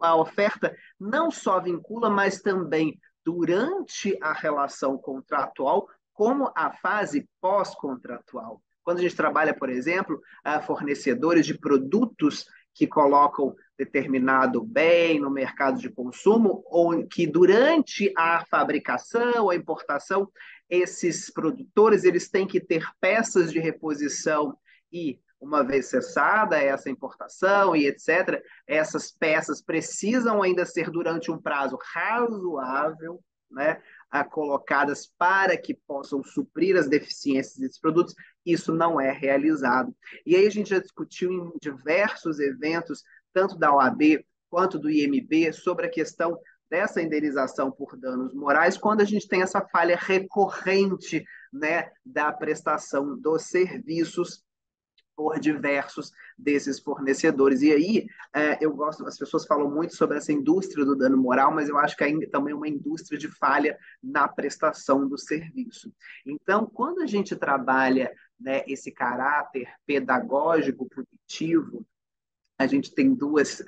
a oferta não só vincula, mas também durante a relação contratual, como a fase pós-contratual. Quando a gente trabalha, por exemplo, fornecedores de produtos que colocam determinado bem no mercado de consumo, ou que durante a fabricação, a importação, esses produtores eles têm que ter peças de reposição e uma vez cessada essa importação e etc., essas peças precisam ainda ser durante um prazo razoável, né, colocadas para que possam suprir as deficiências desses produtos. Isso não é realizado. E aí a gente já discutiu em diversos eventos, tanto da OAB quanto do IMB, sobre a questão dessa indenização por danos morais, quando a gente tem essa falha recorrente, né, da prestação dos serviços por diversos desses fornecedores. E aí, eu gosto, as pessoas falam muito sobre essa indústria do dano moral, mas eu acho que ainda também é uma indústria de falha na prestação do serviço. Então, quando a gente trabalha, né, esse caráter pedagógico, punitivo, a gente tem duas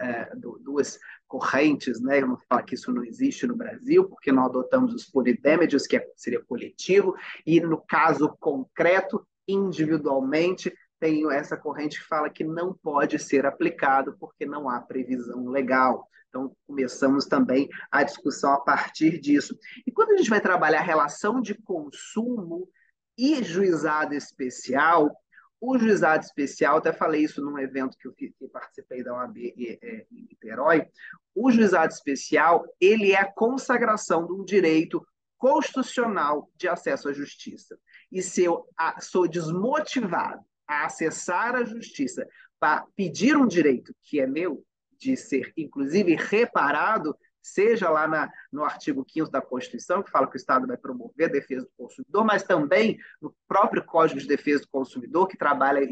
correntes, né? Eu não vou falar que isso não existe no Brasil, porque nós adotamos os punitive damages, que seria coletivo, e no caso concreto, individualmente, tem essa corrente que fala que não pode ser aplicado porque não há previsão legal. Então, começamos também a discussão a partir disso. E quando a gente vai trabalhar a relação de consumo e juizado especial, o juizado especial, até falei isso num evento que eu participei da OAB em Niterói, o juizado especial ele é a consagração de um direito constitucional de acesso à justiça. E se eu sou desmotivado a acessar a justiça para pedir um direito que é meu, de ser, inclusive, reparado, seja lá no artigo 5º da Constituição, que fala que o Estado vai promover a defesa do consumidor, mas também no próprio Código de Defesa do Consumidor, que trabalha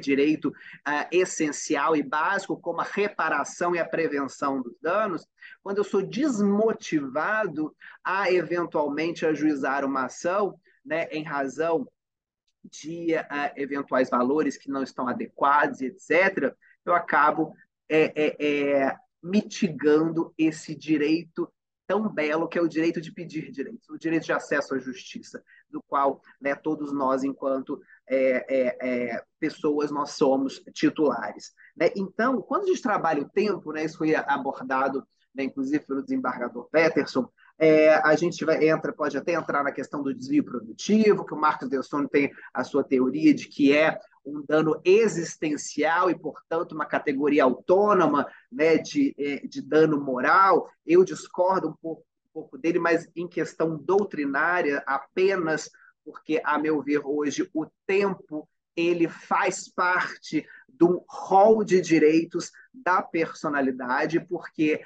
direito essencial e básico, como a reparação e a prevenção dos danos. Quando eu sou desmotivado a, eventualmente, ajuizar uma ação, né, em razão de eventuais valores que não estão adequados, etc., eu acabo mitigando esse direito tão belo que é o direito de pedir direitos, o direito de acesso à justiça, do qual, né, todos nós, enquanto pessoas, nós somos titulares. Né? Então, quando a gente trabalha o tempo, né, isso foi abordado, né, inclusive pelo desembargador Peterson, a gente pode até entrar na questão do desvio produtivo, que o Marcos Delson tem a sua teoria de que é um dano existencial e, portanto, uma categoria autônoma, né, de dano moral. Eu discordo um pouco dele, mas em questão doutrinária, apenas porque, a meu ver, hoje, o tempo ele faz parte do rol de direitos da personalidade, porque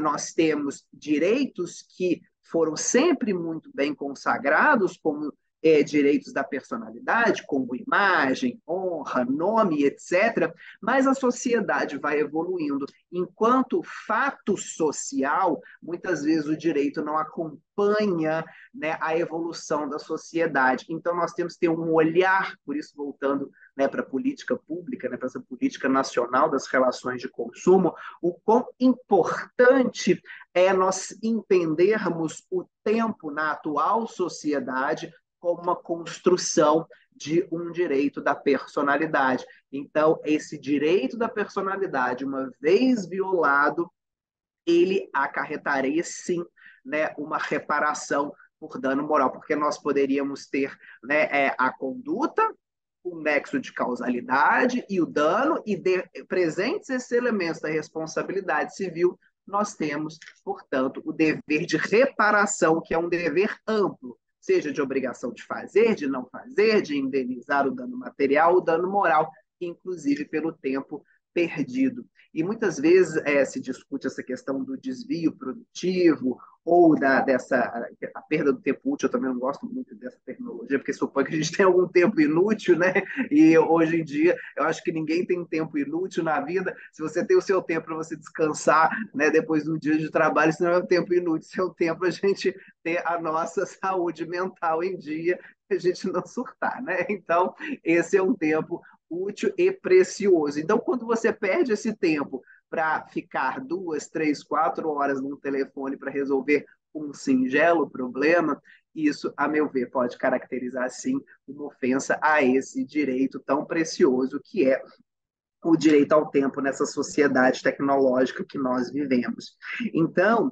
nós temos direitos que foram sempre muito bem consagrados como direitos da personalidade, como imagem, honra, nome, etc., mas a sociedade vai evoluindo. Enquanto fato social, muitas vezes o direito não acompanha, né, a evolução da sociedade. Então, nós temos que ter um olhar, por isso, voltando, né, para a política pública, né, para essa política nacional das relações de consumo, o quão importante é nós entendermos o tempo na atual sociedade como uma construção de um direito da personalidade. Então, esse direito da personalidade, uma vez violado, ele acarretaria, sim, né, uma reparação por dano moral, porque nós poderíamos ter, né, a conduta um nexo de causalidade e o dano, e presentes esses elementos da responsabilidade civil, nós temos, portanto, o dever de reparação, que é um dever amplo, seja de obrigação de fazer, de não fazer, de indenizar o dano material, o dano moral, inclusive pelo tempo perdido. E muitas vezes se discute essa questão do desvio produtivo ou a perda do tempo útil. Eu também não gosto muito dessa terminologia, porque supõe que a gente tem algum tempo inútil, né? E hoje em dia, eu acho que ninguém tem tempo inútil na vida. Se você tem o seu tempo para você descansar, né, depois de um dia de trabalho, isso não é um tempo inútil, isso é um tempo para a gente ter a nossa saúde mental em dia, a gente não surtar, né? Então, esse é um tempo útil e precioso. Então, quando você perde esse tempo para ficar 2, 3, 4 horas num telefone para resolver um singelo problema, isso, a meu ver, pode caracterizar, sim, uma ofensa a esse direito tão precioso que é o direito ao tempo nessa sociedade tecnológica que nós vivemos. Então,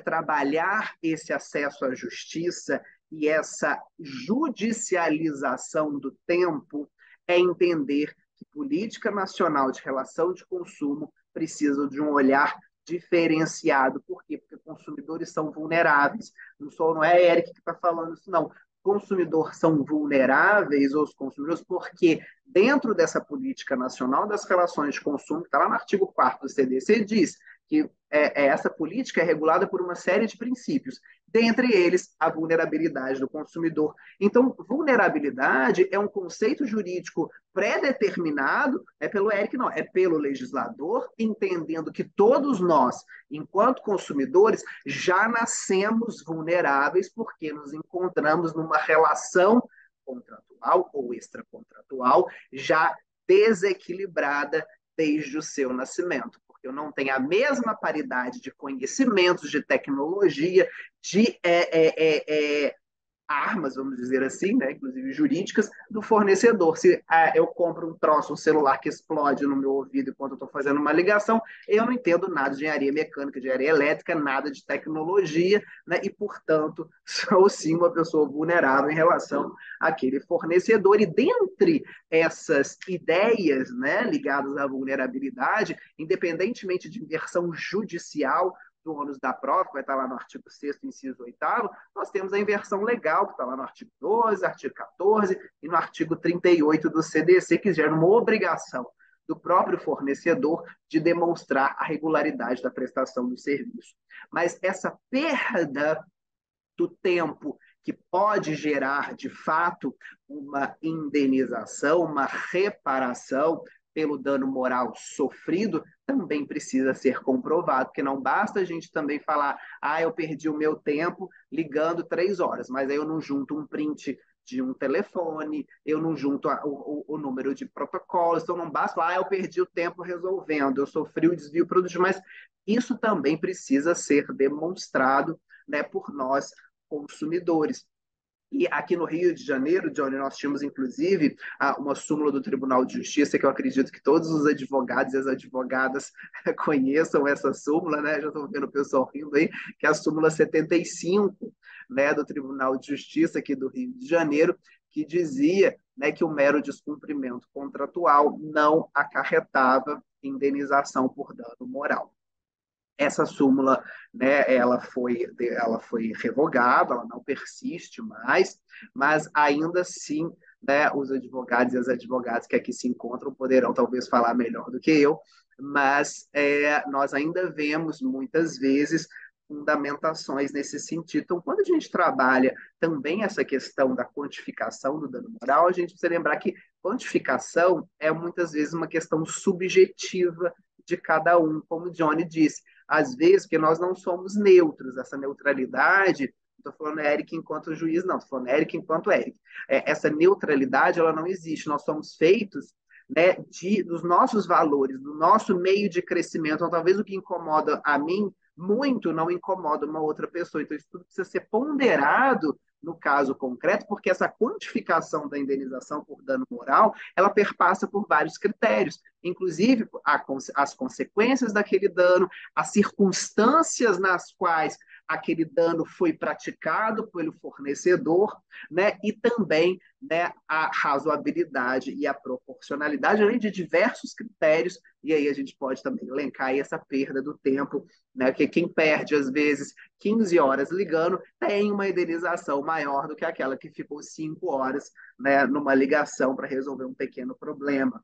trabalhar esse acesso à justiça e essa judicialização do tempo é entender que política nacional de relação de consumo precisa de um olhar diferenciado. Por quê? Porque consumidores são vulneráveis. Não é Eric que está falando isso, não. Consumidores são vulneráveis, os consumidores, porque dentro dessa política nacional das relações de consumo, que está lá no artigo 4º do CDC, diz que essa política é regulada por uma série de princípios, dentre eles a vulnerabilidade do consumidor. Então, vulnerabilidade é um conceito jurídico pré-determinado, pelo Eric, não, é pelo legislador, entendendo que todos nós, enquanto consumidores, já nascemos vulneráveis porque nos encontramos numa relação contratual ou extracontratual já desequilibrada desde o seu nascimento, porque eu não tenho a mesma paridade de conhecimentos, de tecnologia, de armas, vamos dizer assim, né, inclusive jurídicas, do fornecedor. Se eu compro um celular que explode no meu ouvido enquanto eu estou fazendo uma ligação, eu não entendo nada de engenharia mecânica, de engenharia elétrica, nada de tecnologia, né, e, portanto, sou sim uma pessoa vulnerável em relação àquele fornecedor. E dentre essas ideias, né, ligadas à vulnerabilidade, independentemente de inversão judicial do ônus da prova, que vai estar lá no artigo 6º, inciso 8º, nós temos a inversão legal, que está lá no artigo 12, artigo 14 e no artigo 38 do CDC, que gera uma obrigação do próprio fornecedor de demonstrar a regularidade da prestação do serviço. Mas essa perda do tempo que pode gerar, de fato, uma indenização, uma reparação pelo dano moral sofrido, também precisa ser comprovado, porque não basta a gente também falar, eu perdi o meu tempo ligando 3 horas, mas aí eu não junto um print de um telefone, eu não junto o número de protocolos, então não basta falar, eu perdi o tempo resolvendo, eu sofri o desvio produtivo, mas isso também precisa ser demonstrado, né, por nós, consumidores. E aqui no Rio de Janeiro, Johnny, nós tínhamos, inclusive, uma súmula do Tribunal de Justiça, que eu acredito que todos os advogados e as advogadas conheçam essa súmula, né? Já estou vendo o pessoal rindo aí, que é a súmula 75, né, do Tribunal de Justiça aqui do Rio de Janeiro, que dizia, né, que o mero descumprimento contratual não acarretava indenização por dano moral. Essa súmula, né, ela foi revogada, ela não persiste mais, mas ainda assim, né, os advogados e as advogadas que aqui se encontram poderão talvez falar melhor do que eu, mas nós ainda vemos muitas vezes fundamentações nesse sentido. Então, quando a gente trabalha também essa questão da quantificação do dano moral, a gente precisa lembrar que quantificação é muitas vezes uma questão subjetiva de cada um, como o Johnny disse. Às vezes, porque nós não somos neutros, essa neutralidade, não estou falando Eric enquanto juiz, não, estou falando Eric enquanto Eric. Essa neutralidade, ela não existe, nós somos feitos, né, dos nossos valores, do nosso meio de crescimento. Então, talvez o que incomoda a mim muito não incomoda uma outra pessoa. Então, isso tudo precisa ser ponderado no caso concreto, porque essa quantificação da indenização por dano moral, ela perpassa por vários critérios, inclusive as consequências daquele dano, as circunstâncias nas quais aquele dano foi praticado pelo fornecedor, né? E também, né, a razoabilidade e a proporcionalidade, além de diversos critérios, e aí a gente pode também elencar essa perda do tempo, né? Que quem perde, às vezes, 15 horas ligando, tem uma indenização maior do que aquela que ficou 5 horas, né, numa ligação para resolver um pequeno problema.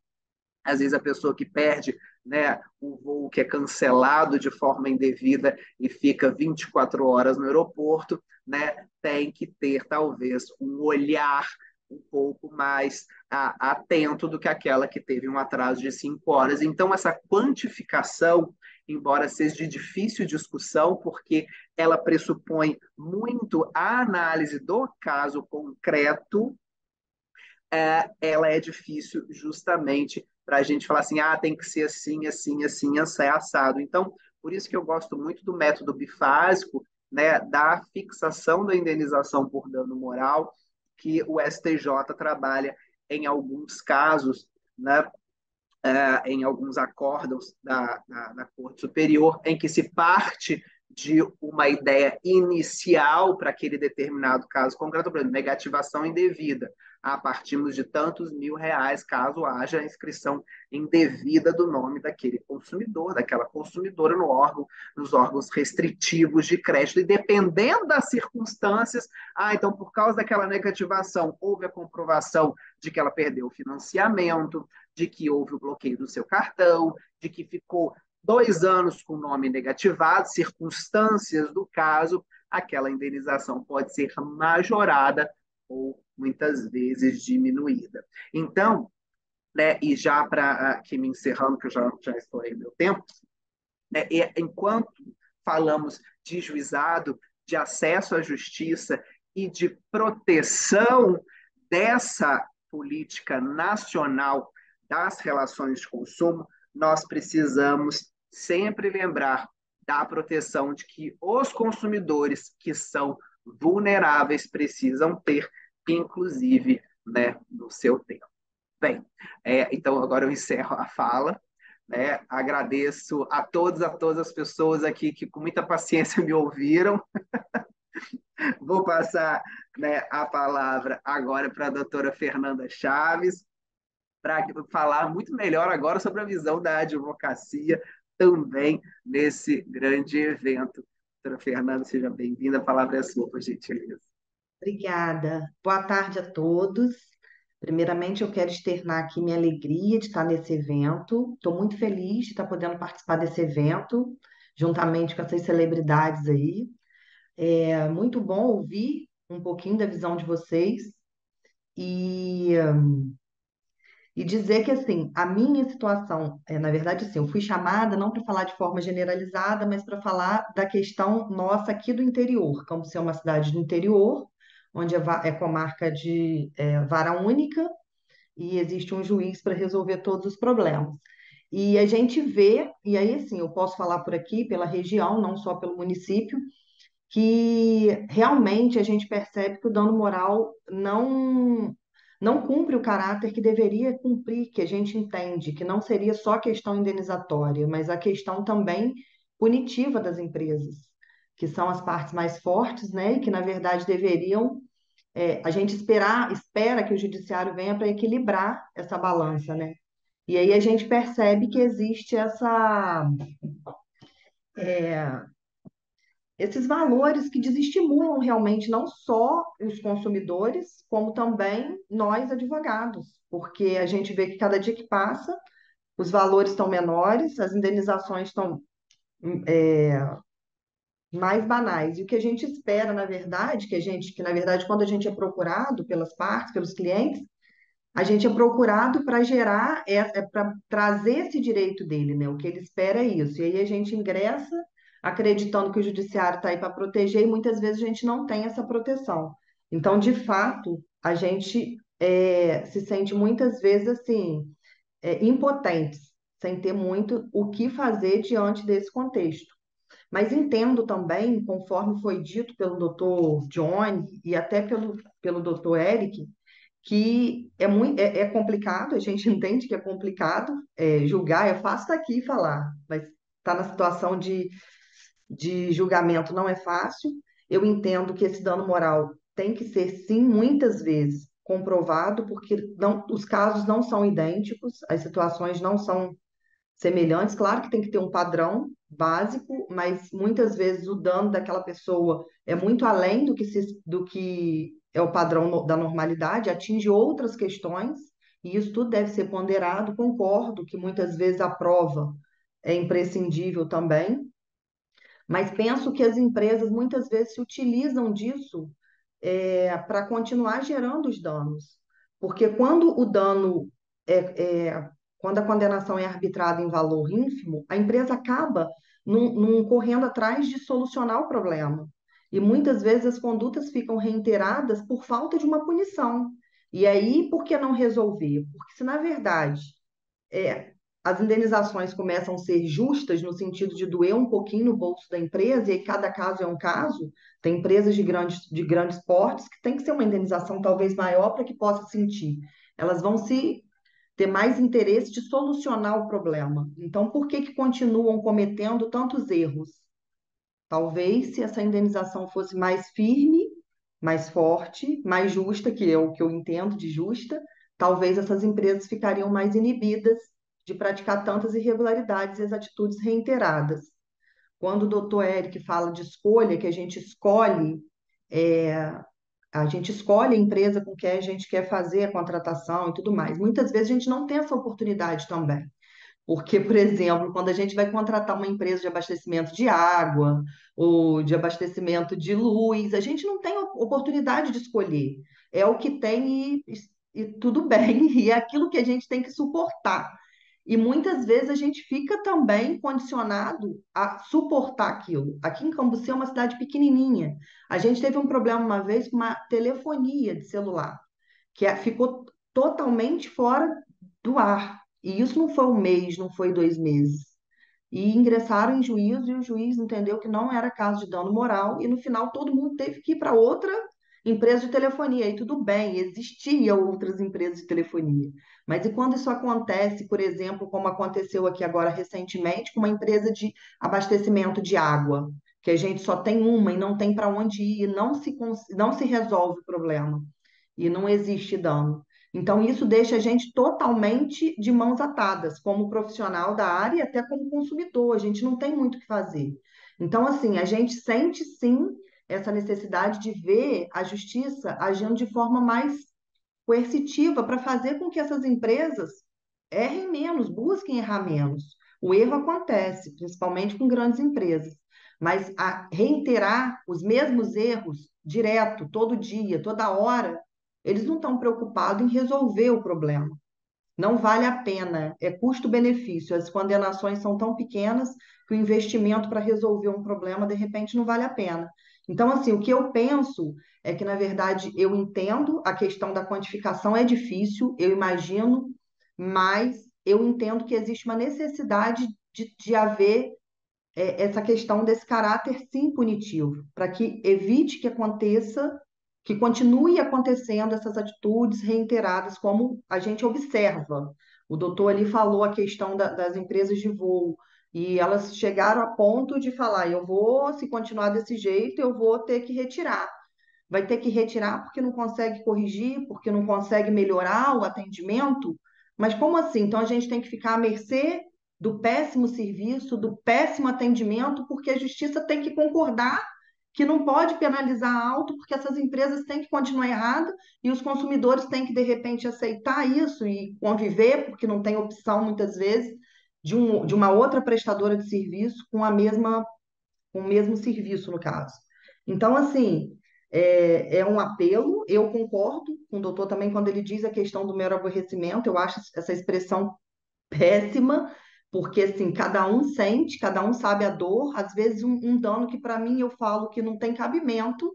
Às vezes a pessoa que perde, né, o voo que é cancelado de forma indevida e fica 24 horas no aeroporto, né, tem que ter talvez um olhar um pouco mais atento do que aquela que teve um atraso de 5 horas. Então, essa quantificação, embora seja de difícil discussão, porque ela pressupõe muito a análise do caso concreto, ela é difícil justamente para a gente falar assim, tem que ser assim, assim, assim, assado. Então, por isso que eu gosto muito do método bifásico, né, da fixação da indenização por dano moral, que o STJ trabalha em alguns casos, né, em alguns acórdãos da Corte Superior, em que se parte de uma ideia inicial para aquele determinado caso concreto, por exemplo, negativação indevida. Partimos de tantos R$ 1.000 caso haja inscrição indevida do nome daquele consumidor, daquela consumidora no órgão, nos órgãos restritivos de crédito. E dependendo das circunstâncias, então, por causa daquela negativação, houve a comprovação de que ela perdeu o financiamento, de que houve o bloqueio do seu cartão, de que ficou 2 anos com o nome negativado, circunstâncias do caso, aquela indenização pode ser majorada ou muitas vezes diminuída. Então, né, e já para aqui me encerrando, que eu já estourei meu tempo, né, enquanto falamos de juizado, de acesso à justiça e de proteção dessa política nacional das relações de consumo, nós precisamos sempre lembrar da proteção de que os consumidores que são vulneráveis precisam ter, inclusive, né, no seu tempo. Bem, então agora eu encerro a fala, né? Agradeço a todas as pessoas aqui que com muita paciência me ouviram. Vou passar, né, a palavra agora para a doutora Fernanda Chaves, para falar muito melhor agora sobre a visão da advocacia também nesse grande evento. Doutora Fernanda, seja bem-vinda, a palavra é sua, por gentileza. Obrigada. Boa tarde a todos. Primeiramente, eu quero externar aqui minha alegria de estar nesse evento. Estou muito feliz de estar podendo participar desse evento, juntamente com essas celebridades aí. É muito bom ouvir um pouquinho da visão de vocês e, e dizer que, assim, a minha situação, na verdade, assim, eu fui chamada não para falar de forma generalizada, mas para falar da questão nossa aqui do interior. Campos é uma cidade do interior, onde é comarca de vara única, e existe um juiz para resolver todos os problemas. E a gente vê, e aí assim, eu posso falar por aqui, pela região, não só pelo município, que realmente a gente percebe que o dano moral não cumpre o caráter que deveria cumprir, que a gente entende, que não seria só a questão indenizatória, mas a questão também punitiva das empresas, que são as partes mais fortes, né, e que na verdade deveriam a gente espera que o judiciário venha para equilibrar essa balança, né? E aí a gente percebe que existe esses valores que desestimulam realmente não só os consumidores, como também nós, advogados, porque a gente vê que cada dia que passa, os valores estão menores, as indenizações estão mais banais. E o que a gente espera, na verdade, que na verdade, quando a gente é procurado pelas partes, pelos clientes, a gente é procurado para gerar, para trazer esse direito dele, né? O que ele espera é isso. E aí a gente ingressa acreditando que o judiciário está aí para proteger e muitas vezes a gente não tem essa proteção. Então, de fato, a gente se sente muitas vezes assim, impotentes, sem ter muito o que fazer diante desse contexto. Mas entendo também, conforme foi dito pelo doutor Johnny e até pelo doutor Eric, que é complicado, a gente entende que é complicado julgar, é fácil estar aqui e falar, mas está na situação de de julgamento não é fácil. Eu entendo que esse dano moral tem que ser, sim, muitas vezes comprovado, porque os casos não são idênticos, as situações não são semelhantes. Claro que tem que ter um padrão básico, mas muitas vezes o dano daquela pessoa é muito além do que é o padrão da normalidade, atinge outras questões, e isso tudo deve ser ponderado. Concordo que muitas vezes a prova é imprescindível também, mas penso que as empresas muitas vezes se utilizam disso para continuar gerando os danos. Porque quando o dano quando a condenação é arbitrada em valor ínfimo, a empresa acaba não correndo atrás de solucionar o problema. E muitas vezes as condutas ficam reiteradas por falta de uma punição. E aí, por que não resolver? Porque se na verdade é, as indenizações começam a ser justas no sentido de doer um pouquinho no bolso da empresa, e aí cada caso é um caso. Tem empresas de grandes portes que tem que ser uma indenização talvez maior para que possa sentir. Elas vão se ter mais interesse de solucionar o problema. Então, por que que continuam cometendo tantos erros? Talvez se essa indenização fosse mais firme, mais forte, mais justa, que é o que eu entendo de justa, talvez essas empresas ficariam mais inibidas de praticar tantas irregularidades e as atitudes reiteradas. Quando o doutor Eric fala de escolha, que é, a gente escolhe a empresa com quem a gente quer fazer a contratação e tudo mais. Muitas vezes a gente não tem essa oportunidade também. Porque, por exemplo, quando a gente vai contratar uma empresa de abastecimento de água ou de abastecimento de luz, a gente não tem oportunidade de escolher. É o que tem e tudo bem, e é aquilo que a gente tem que suportar. E muitas vezes a gente fica também condicionado a suportar aquilo. Aqui em Cambuci é uma cidade pequenininha. A gente teve um problema uma vez com uma telefonia de celular, ficou totalmente fora do ar. E isso não foi um mês, não foi 2 meses. E ingressaram em juízo e o juiz entendeu que não era caso de dano moral, e no final todo mundo teve que ir para outra empresa de telefonia. E tudo bem, existiam outras empresas de telefonia. Mas e quando isso acontece, por exemplo, como aconteceu aqui agora recentemente, com uma empresa de abastecimento de água, que a gente só tem uma e não tem para onde ir, e não se resolve o problema e não existe dano. Então, isso deixa a gente totalmente de mãos atadas, como profissional da área e até como consumidor. A gente não tem muito o que fazer. Então, assim, a gente sente sim essa necessidade de ver a justiça agindo de forma mais coercitiva para fazer com que essas empresas errem menos, busquem errar menos. O erro acontece, principalmente com grandes empresas, mas a reiterar os mesmos erros direto, todo dia, toda hora, eles não estão preocupados em resolver o problema. Não vale a pena, é custo-benefício. As condenações são tão pequenas que o investimento para resolver um problema, de repente, não vale a pena. Então, assim, o que eu penso é que, na verdade, eu entendo a questão da quantificação é difícil, eu imagino, mas eu entendo que existe uma necessidade de haver essa questão desse caráter sim punitivo, para que evite que aconteça, que continue acontecendo essas atitudes reiteradas, como a gente observa. O doutor ali falou a questão das empresas de voo, e elas chegaram a ponto de falar: eu vou, se continuar desse jeito, eu vou ter que retirar. Vai ter que retirar porque não consegue corrigir, porque não consegue melhorar o atendimento. Mas como assim? Então a gente tem que ficar à mercê do péssimo serviço, do péssimo atendimento, porque a justiça tem que concordar que não pode penalizar alto, porque essas empresas têm que continuar erradas e os consumidores têm que, de repente, aceitar isso e conviver, porque não tem opção, muitas vezes, de uma outra prestadora de serviço com o mesmo serviço, no caso. Então, assim, é um apelo. Eu concordo com o doutor também quando ele diz a questão do mero aborrecimento. Eu acho essa expressão péssima, porque assim, cada um sente, cada um sabe a dor. Às vezes, um dano que para mim eu falo que não tem cabimento,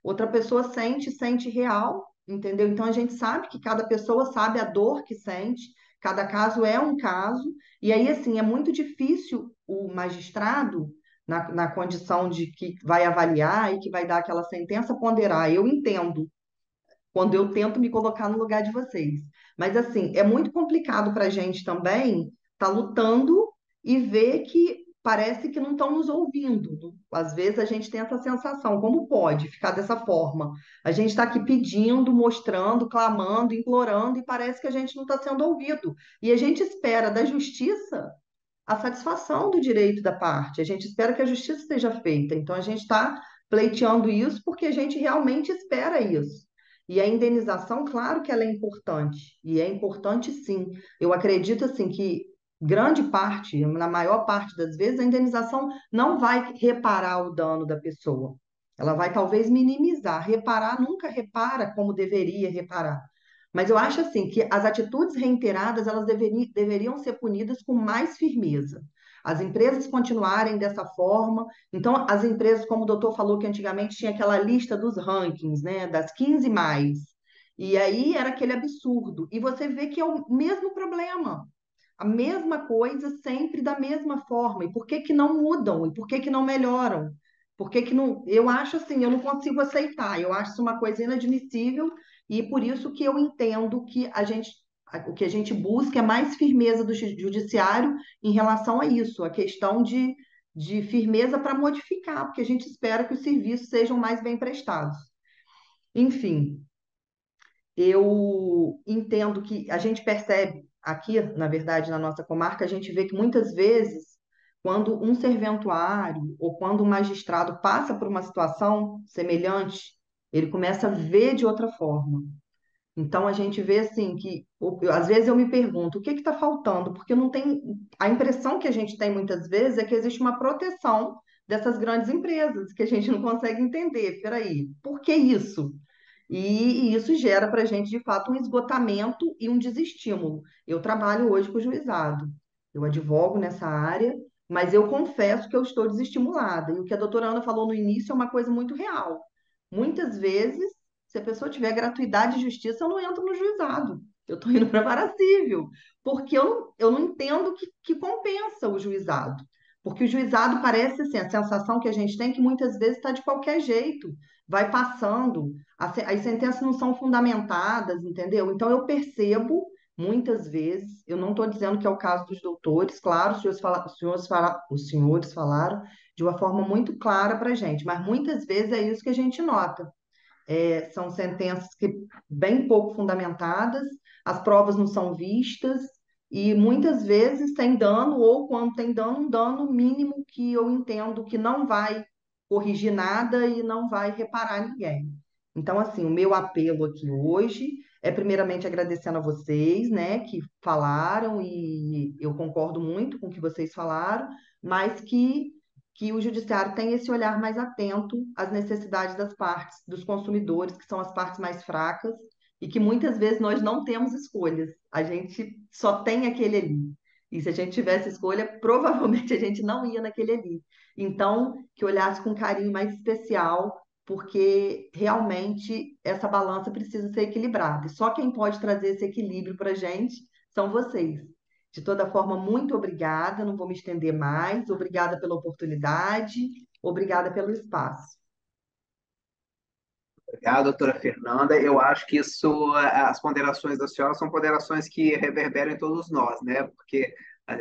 outra pessoa sente, sente real, entendeu? Então a gente sabe que cada pessoa sabe a dor que sente, cada caso é um caso, e aí assim, é muito difícil o magistrado, na condição de que vai avaliar e que vai dar aquela sentença, ponderar. Eu entendo quando eu tento me colocar no lugar de vocês. Mas, assim, é muito complicado para a gente também estar lutando e ver que parece que não estão nos ouvindo. Às vezes a gente tem essa sensação, como pode ficar dessa forma? A gente está aqui pedindo, mostrando, clamando, implorando, e parece que a gente não está sendo ouvido. E a gente espera da justiça a satisfação do direito da parte, a gente espera que a justiça seja feita. Então a gente está pleiteando isso porque a gente realmente espera isso. E a indenização, claro que ela é importante, e é importante sim. Eu acredito assim que grande parte, na maior parte das vezes, a indenização não vai reparar o dano da pessoa. Ela vai talvez minimizar. Reparar nunca repara como deveria reparar. Mas eu acho assim que as atitudes reiteradas elas deveriam ser punidas com mais firmeza. As empresas continuarem dessa forma. Então, as empresas, como o doutor falou que antigamente tinha aquela lista dos rankings, né, das 15 mais. E aí era aquele absurdo. E você vê que é o mesmo problema. A mesma coisa sempre da mesma forma. E por que que não mudam? E por que que não melhoram? Por que que não? Eu acho assim, eu não consigo aceitar. Eu acho isso uma coisa inadmissível e por isso que eu entendo que o que a gente busca é mais firmeza do judiciário em relação a isso, a questão de firmeza para modificar, porque a gente espera que os serviços sejam mais bem prestados. Enfim, eu entendo que a gente percebe aqui, na verdade, na nossa comarca, a gente vê que muitas vezes, quando um serventuário ou quando um magistrado passa por uma situação semelhante, ele começa a ver de outra forma. Então a gente vê assim que às vezes eu me pergunto o que está faltando, porque não tem a impressão que a gente tem muitas vezes é que existe uma proteção dessas grandes empresas que a gente não consegue entender. Peraí, por que isso? E isso gera para a gente, de fato, um esgotamento e um desestímulo. Eu trabalho hoje com o juizado, eu advogo nessa área, mas eu confesso que eu estou desestimulada. E o que a doutora Ana falou no início é uma coisa muito real. Muitas vezes, se a pessoa tiver gratuidade e justiça, eu não entro no juizado. Eu estou indo para a vara civil, porque eu não entendo que compensa o juizado. Porque o juizado parece assim, a sensação que a gente tem é que muitas vezes está de qualquer jeito, vai passando, as sentenças não são fundamentadas, entendeu? Então eu percebo muitas vezes, eu não estou dizendo que é o caso dos doutores, claro, os senhores falaram de uma forma muito clara para a gente, mas muitas vezes é isso que a gente nota. São sentenças que bem pouco fundamentadas, as provas não são vistas, e muitas vezes tem dano, ou quando tem dano, um dano mínimo que eu entendo que não vai corrigir nada e não vai reparar ninguém. Então, assim, o meu apelo aqui hoje é primeiramente agradecendo a vocês, né, que falaram, e eu concordo muito com o que vocês falaram, mas que o judiciário tem esse olhar mais atento às necessidades das partes, dos consumidores, que são as partes mais fracas, e que muitas vezes nós não temos escolhas, a gente só tem aquele ali. E se a gente tivesse escolha, provavelmente a gente não ia naquele ali. Então, que olhasse com carinho mais especial, porque realmente essa balança precisa ser equilibrada. E só quem pode trazer esse equilíbrio para a gente são vocês. De toda forma, muito obrigada, não vou me estender mais. Obrigada pela oportunidade, obrigada pelo espaço. Obrigado, doutora Fernanda. Eu acho que as ponderações da senhora são ponderações que reverberam em todos nós, né? Porque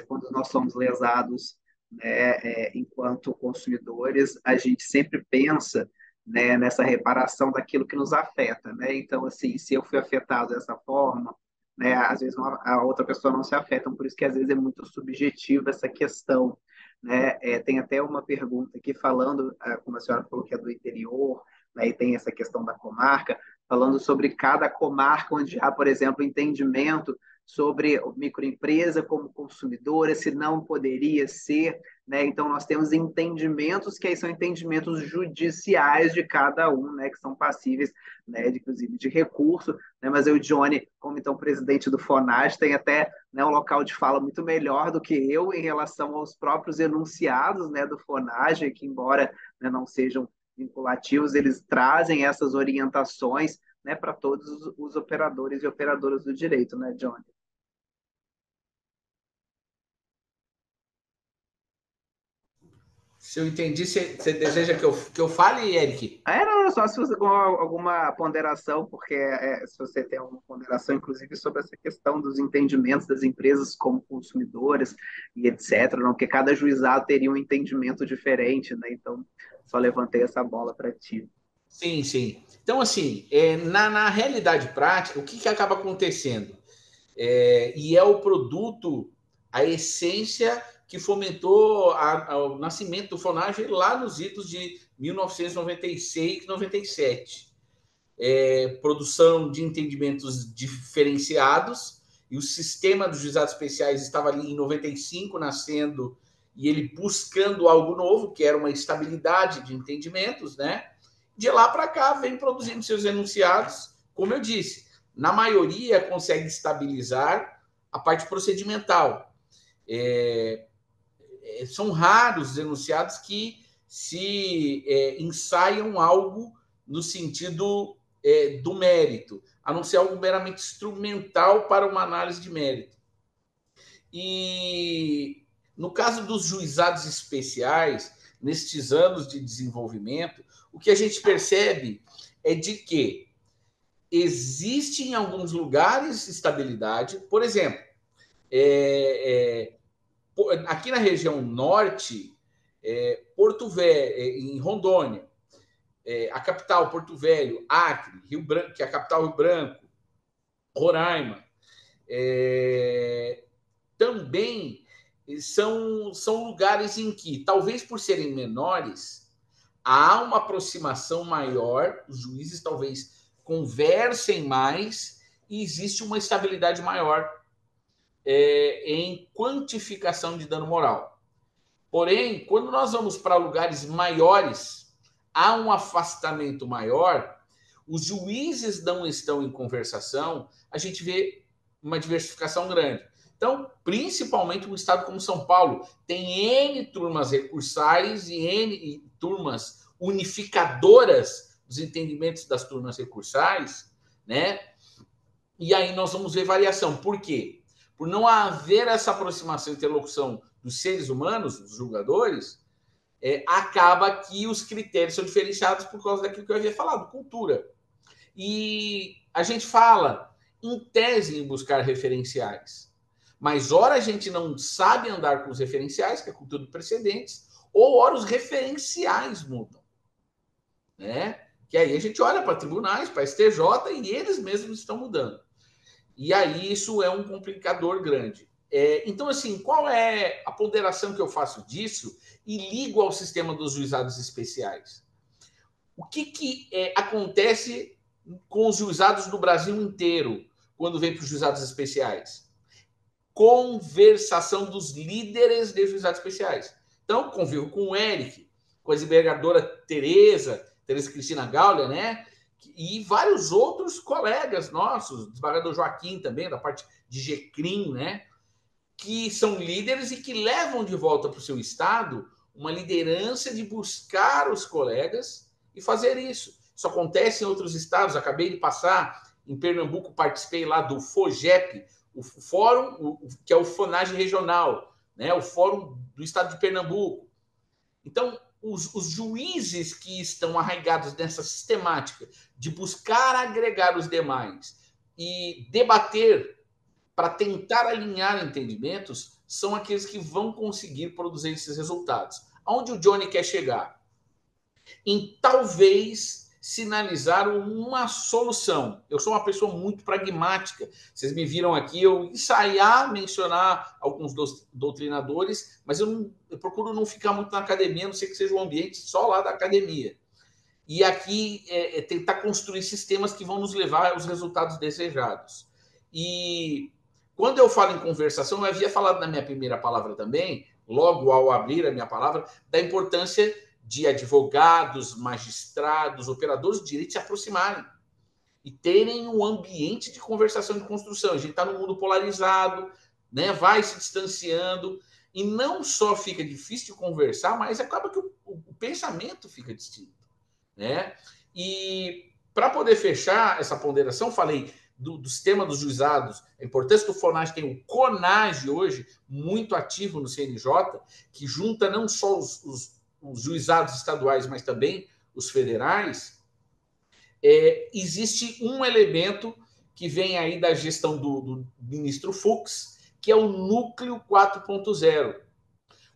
quando nós somos lesados, né, enquanto consumidores, a gente sempre pensa, né, nessa reparação daquilo que nos afeta, né? Então, assim, se eu fui afetado dessa forma, né, às vezes a outra pessoa não se afeta, por isso que às vezes é muito subjetiva essa questão, né? Tem até uma pergunta aqui falando, como a senhora falou que é do interior, né, e tem essa questão da comarca, falando sobre cada comarca onde há, por exemplo, entendimento sobre microempresa como consumidora, se não poderia ser, né? Então nós temos entendimentos que aí são entendimentos judiciais de cada um, né, que são passíveis, né, inclusive de recurso, né? Mas o Johnny, como então presidente do FONAGE, tem até, né, um local de fala muito melhor do que eu em relação aos próprios enunciados, né, do FONAGE, que embora, né, não sejam vinculativos, eles trazem essas orientações, né, para todos os operadores e operadoras do direito, né, Johnny? Se eu entendi, você deseja que eu fale, Eric? Não, só se você com alguma ponderação, porque se você tem alguma ponderação, inclusive, sobre essa questão dos entendimentos das empresas como consumidoras e etc., não? Porque cada juizado teria um entendimento diferente, né? Então, só levantei essa bola para ti. Sim, sim. Então, assim, na realidade prática, o que acaba acontecendo? E é o produto, a essência que fomentou o nascimento do FONAGE lá nos idos de 1996, 97. Produção de entendimentos diferenciados, e o sistema dos juizados especiais estava ali em 95 nascendo, e ele buscando algo novo, que era uma estabilidade de entendimentos, né? De lá para cá vem produzindo seus enunciados, como eu disse, na maioria consegue estabilizar a parte procedimental. São raros os enunciados que se ensaiam algo no sentido do mérito, a não ser algo meramente instrumental para uma análise de mérito. E no caso dos juizados especiais, nestes anos de desenvolvimento, o que a gente percebe é de que existe em alguns lugares estabilidade. Por exemplo, aqui na região norte, Porto Velho, em Rondônia, a capital, Porto Velho, Acre, Rio Branco, que é a capital Rio Branco, Roraima, também são lugares em que, talvez por serem menores, há uma aproximação maior, os juízes talvez conversem mais e existe uma estabilidade maior em quantificação de dano moral. Porém, quando nós vamos para lugares maiores, há um afastamento maior, os juízes não estão em conversação, a gente vê uma diversificação grande. Então, principalmente um estado como São Paulo, tem N turmas recursais e N turmas unificadoras dos entendimentos das turmas recursais, né? E aí nós vamos ver variação. Por quê? Por não haver essa aproximação e interlocução dos seres humanos, dos julgadores, acaba que os critérios são diferenciados por causa daquilo que eu havia falado, cultura. E a gente fala, em tese, em buscar referenciais. Mas, ora, a gente não sabe andar com os referenciais, que é a cultura de precedentes, ou, ora, os referenciais mudam. Né? Que aí a gente olha para tribunais, para STJ, e eles mesmos estão mudando. E aí isso é um complicador grande. Então, assim, qual é a ponderação que eu faço disso e ligo ao sistema dos juizados especiais? O que acontece com os juizados do Brasil inteiro quando vem para os juizados especiais? Conversação dos líderes de juizados especiais. Então, convivo com o Eric, com a desembargadora Tereza Cristina Gaulia, né? E vários outros colegas nossos, o desembargador Joaquim também, da parte de GCRIM, né? Que são líderes e que levam de volta para o seu estado uma liderança de buscar os colegas e fazer isso. Isso acontece em outros estados. Acabei de passar em Pernambuco, participei lá do FOGEP, o fórum, que é o FONAGE regional, né? O fórum do estado de Pernambuco. Então, os juízes que estão arraigados nessa sistemática de buscar agregar os demais e debater para tentar alinhar entendimentos são aqueles que vão conseguir produzir esses resultados. Aonde o Johnny quer chegar? Em talvez sinalizar uma solução. Eu sou uma pessoa muito pragmática. Vocês me viram aqui eu ensaiar, mencionar alguns doutrinadores, mas eu procuro não ficar muito na academia, a não ser que seja um ambiente só lá da academia. E aqui tentar construir sistemas que vão nos levar aos resultados desejados. E quando eu falo em conversação, eu havia falado na minha primeira palavra também, logo ao abrir a minha palavra, da importância de advogados, magistrados, operadores de direito se aproximarem e terem um ambiente de conversação e de construção. A gente está num mundo polarizado, né? Vai se distanciando, e não só fica difícil de conversar, mas acaba que o pensamento fica distinto. Né? E para poder fechar essa ponderação, falei do sistema dos juizados, a importância do FONAGE, tem o CONAGE hoje, muito ativo no CNJ, que junta não só os os juizados estaduais, mas também os federais, existe um elemento que vem aí da gestão do ministro Fux, que é o Núcleo 4.0.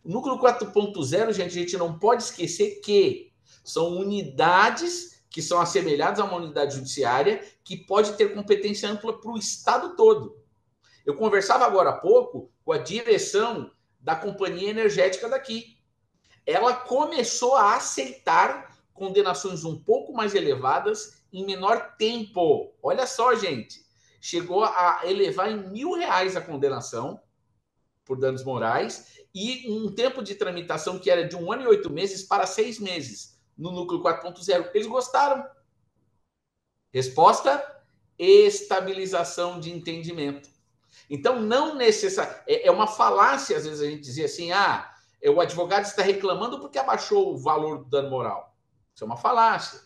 O Núcleo 4.0, gente, a gente não pode esquecer que são unidades que são assemelhadas a uma unidade judiciária que pode ter competência ampla para o Estado todo. Eu conversava agora há pouco com a direção da companhia energética daqui. Ela começou a aceitar condenações um pouco mais elevadas em menor tempo. Olha só, gente. Chegou a elevar em R$ 1.000 a condenação por danos morais e um tempo de tramitação que era de 1 ano e 8 meses para 6 meses no Núcleo 4.0. Eles gostaram. Resposta: estabilização de entendimento. Então, não necessariamente... É uma falácia, às vezes, a gente dizer assim, o advogado está reclamando porque abaixou o valor do dano moral. Isso é uma falácia.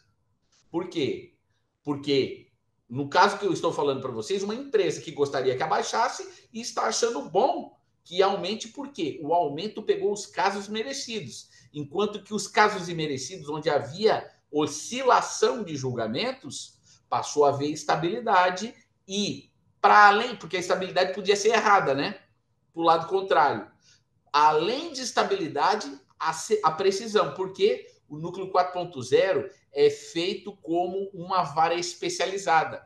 Por quê? Porque, no caso que eu estou falando para vocês, uma empresa que gostaria que abaixasse e está achando bom que aumente, por quê? O aumento pegou os casos merecidos. Enquanto que os casos imerecidos, onde havia oscilação de julgamentos, passou a haver estabilidade e, para além, porque a estabilidade podia ser errada, né? Para o lado contrário. Além de estabilidade, a precisão, porque o Núcleo 4.0 é feito como uma vara especializada.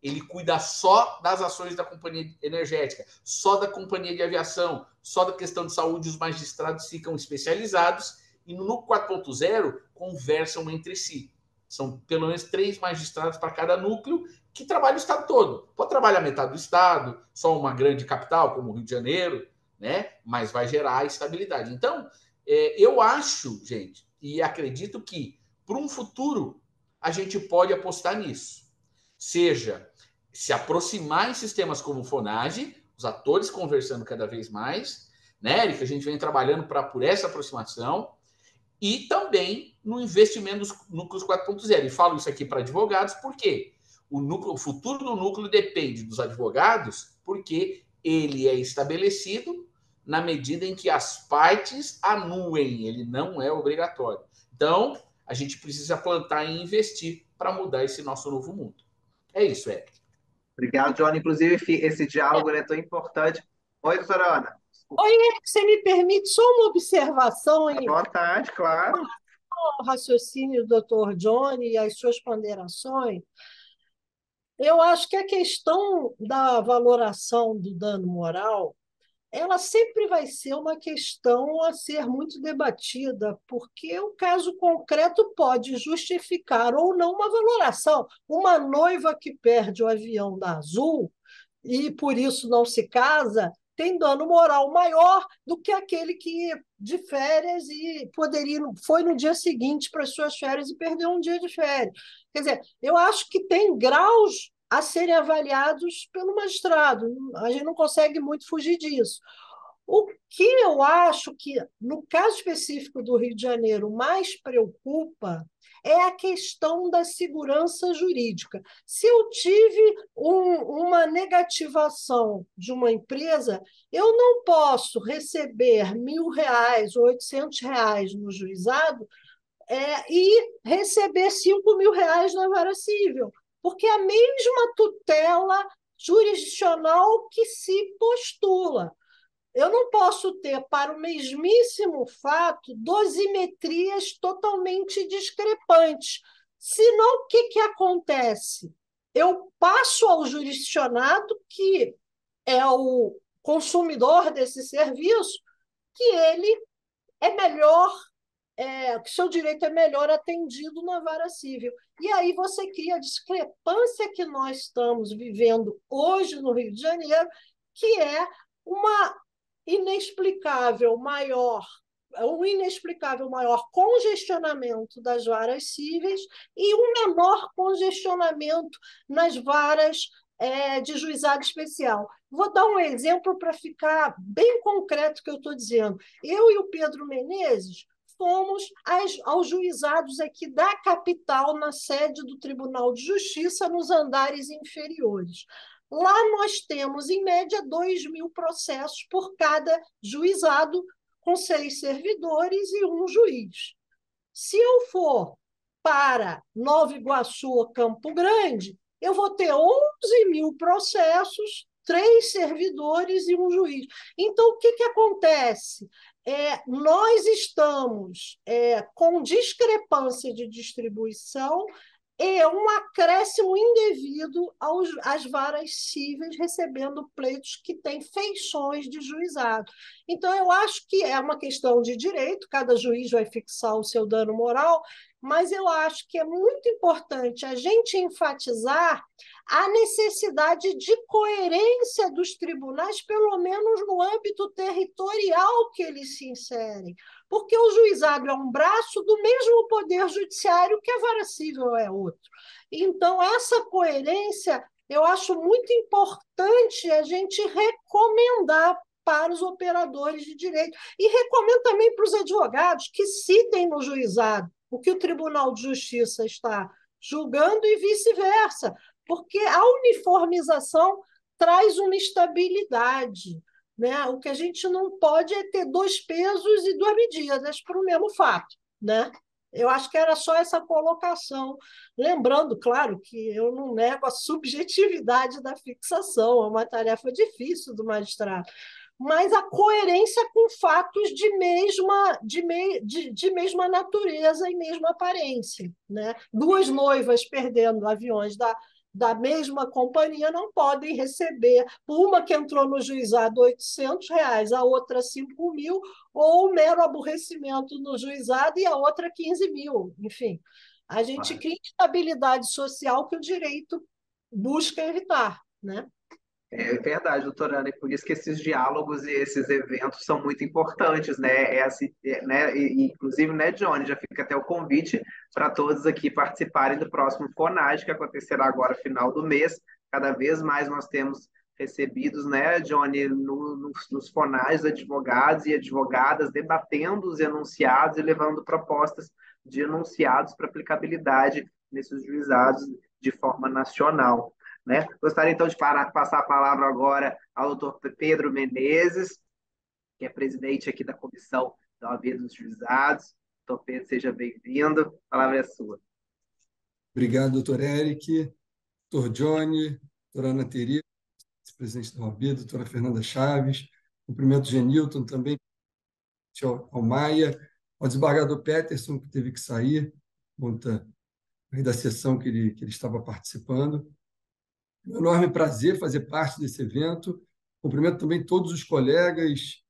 Ele cuida só das ações da companhia energética, só da companhia de aviação, só da questão de saúde. Os magistrados ficam especializados e no Núcleo 4.0 conversam entre si. São pelo menos 3 magistrados para cada núcleo que trabalham o estado todo. Pode trabalhar metade do estado, só uma grande capital, como o Rio de Janeiro, né? Mas vai gerar estabilidade. Então, eu acho, gente, e acredito que, para um futuro, a gente pode apostar nisso. Seja se aproximar em sistemas como o Fonage, os atores conversando cada vez mais, né, Érica? A gente vem trabalhando por essa aproximação, e também no investimento nos núcleos 4.0. E falo isso aqui para advogados, porque o futuro do núcleo depende dos advogados, porque ele é estabelecido na medida em que as partes anuem, ele não é obrigatório. Então, a gente precisa plantar e investir para mudar esse nosso novo mundo. É isso, Érica. Obrigado, Johnny. Inclusive, esse diálogo é tão importante. Oi, doutora Ana. Oi, Eric, você me permite só uma observação À vontade, claro. ao raciocínio do Dr. Johnny e as suas ponderações? Eu acho que a questão da valoração do dano moral, ela sempre vai ser uma questão a ser muito debatida, porque o caso concreto pode justificar ou não uma valoração. Uma noiva que perde o avião da Azul e por isso não se casa, tem dano moral maior do que aquele que de férias e foi no dia seguinte para as suas férias e perdeu um dia de férias. Quer dizer, eu acho que tem graus a serem avaliados pelo magistrado. A gente não consegue muito fugir disso. O que eu acho que, no caso específico do Rio de Janeiro, mais preocupa é a questão da segurança jurídica. Se eu tive uma negativação de uma empresa, eu não posso receber R$ 1.000 ou R$ 800 no juizado e receber R$ 5.000 na vara civil, porque é a mesma tutela jurisdicional que se postula. Eu não posso ter, para o mesmíssimo fato, dosimetrias totalmente discrepantes. Senão, o que acontece? Eu passo ao jurisdicionado, que é o consumidor desse serviço, que ele é melhor, que seu direito é melhor atendido na vara civil. E aí você cria a discrepância que nós estamos vivendo hoje no Rio de Janeiro, que é um inexplicável maior congestionamento das varas cíveis e um menor congestionamento nas varas de juizado especial. Vou dar um exemplo para ficar bem concreto o que eu estou dizendo. Eu e o Pedro Menezes fomos aos juizados aqui da capital, na sede do Tribunal de Justiça, nos andares inferiores. Lá nós temos, em média, 2.000 processos por cada juizado, com 6 servidores e um juiz. Se eu for para Nova Iguaçu ou Campo Grande, eu vou ter 11.000 processos, 3 servidores e um juiz. Então, o que acontece? Nós estamos com discrepância de distribuição e um acréscimo indevido às varas cíveis recebendo pleitos que têm feições de juizado. Então, eu acho que é uma questão de direito, cada juiz vai fixar o seu dano moral, mas eu acho que é muito importante a gente enfatizar a necessidade de coerência dos tribunais, pelo menos no âmbito territorial que eles se inserem, porque o juizado é um braço do mesmo poder judiciário que a vara civil é outro. Então, essa coerência eu acho muito importante a gente recomendar para os operadores de direito. E recomendo também para os advogados que citem no juizado o que o Tribunal de Justiça está julgando e vice-versa, porque a uniformização traz uma estabilidade, né? O que a gente não pode é ter 2 pesos e 2 medidas para o mesmo fato, né? Eu acho que era só essa colocação. Lembrando, claro, que eu não nego a subjetividade da fixação, é uma tarefa difícil do magistrado, mas a coerência com fatos de mesma natureza e mesma aparência, né? 2 noivas perdendo aviões da mesma companhia não podem receber, uma que entrou no juizado R$ 800, a outra 5.000, ou o mero aborrecimento no juizado e a outra 15.000. Enfim, a gente cria instabilidade social que o direito busca evitar, né? É verdade, doutora Ana, e por isso que esses diálogos e esses eventos são muito importantes, né? Né? Inclusive, né, Johnny, já fica até o convite para todos aqui participarem do próximo FONAGE, que acontecerá agora final do mês. Cada vez mais nós temos recebidos, né, Johnny, nos FONAGEs, advogados e advogadas debatendo os enunciados e levando propostas de enunciados para aplicabilidade nesses juizados de forma nacional. Né? Gostaria então de passar a palavra agora ao doutor Pedro Menezes, que é presidente aqui da Comissão da OAB dos Juizados. Doutor Pedro, seja bem-vindo. A palavra é sua. Obrigado, doutor Eric, doutor Johnny, doutora Ana Teresa, presidente da OAB, doutora Fernanda Chaves, cumprimento Genilton também, ao Maia, ao desembargador Peterson, que teve que sair, conta da sessão que ele estava participando. É um enorme prazer fazer parte desse evento. Cumprimento também todos os colegas,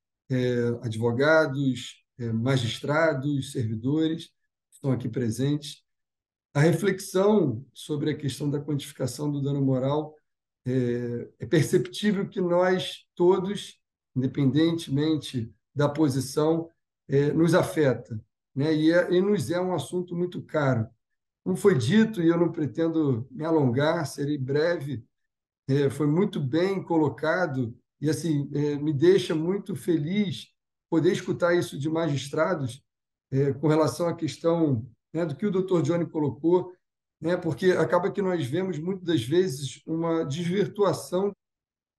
advogados, magistrados, servidores que estão aqui presentes. A reflexão sobre a questão da quantificação do dano moral é perceptível que nós todos, independentemente da posição, nos afeta, né? E nos é um assunto muito caro. Como foi dito, e eu não pretendo me alongar, serei breve, foi muito bem colocado e assim me deixa muito feliz poder escutar isso de magistrados com relação à questão, né, do que o Dr. Johnny colocou, né, porque acaba que nós vemos muitas das vezes uma desvirtuação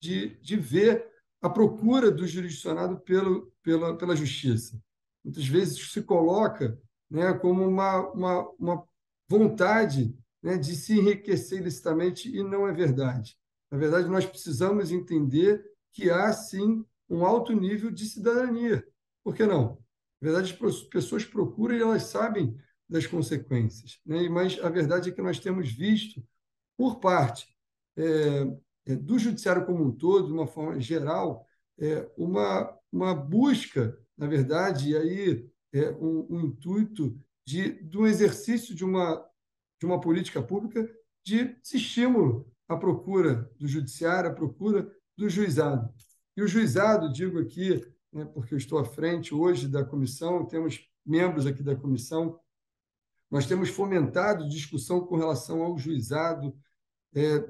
de ver a procura do jurisdicionado pela justiça. Muitas vezes se coloca, né, como uma vontade, né, de se enriquecer ilicitamente, e não é verdade. Na verdade, nós precisamos entender que há, sim, um alto nível de cidadania. Por que não? Na verdade, as pessoas procuram e elas sabem das consequências, né? Mas a verdade é que nós temos visto, por parte do judiciário como um todo, de uma forma geral, uma busca, na verdade, e aí um intuito de um exercício de uma política pública de estímulo à procura do judiciário, à procura do juizado. E o juizado, digo aqui, né, porque eu estou à frente hoje da comissão, temos membros aqui da comissão, nós temos fomentado discussão com relação ao juizado,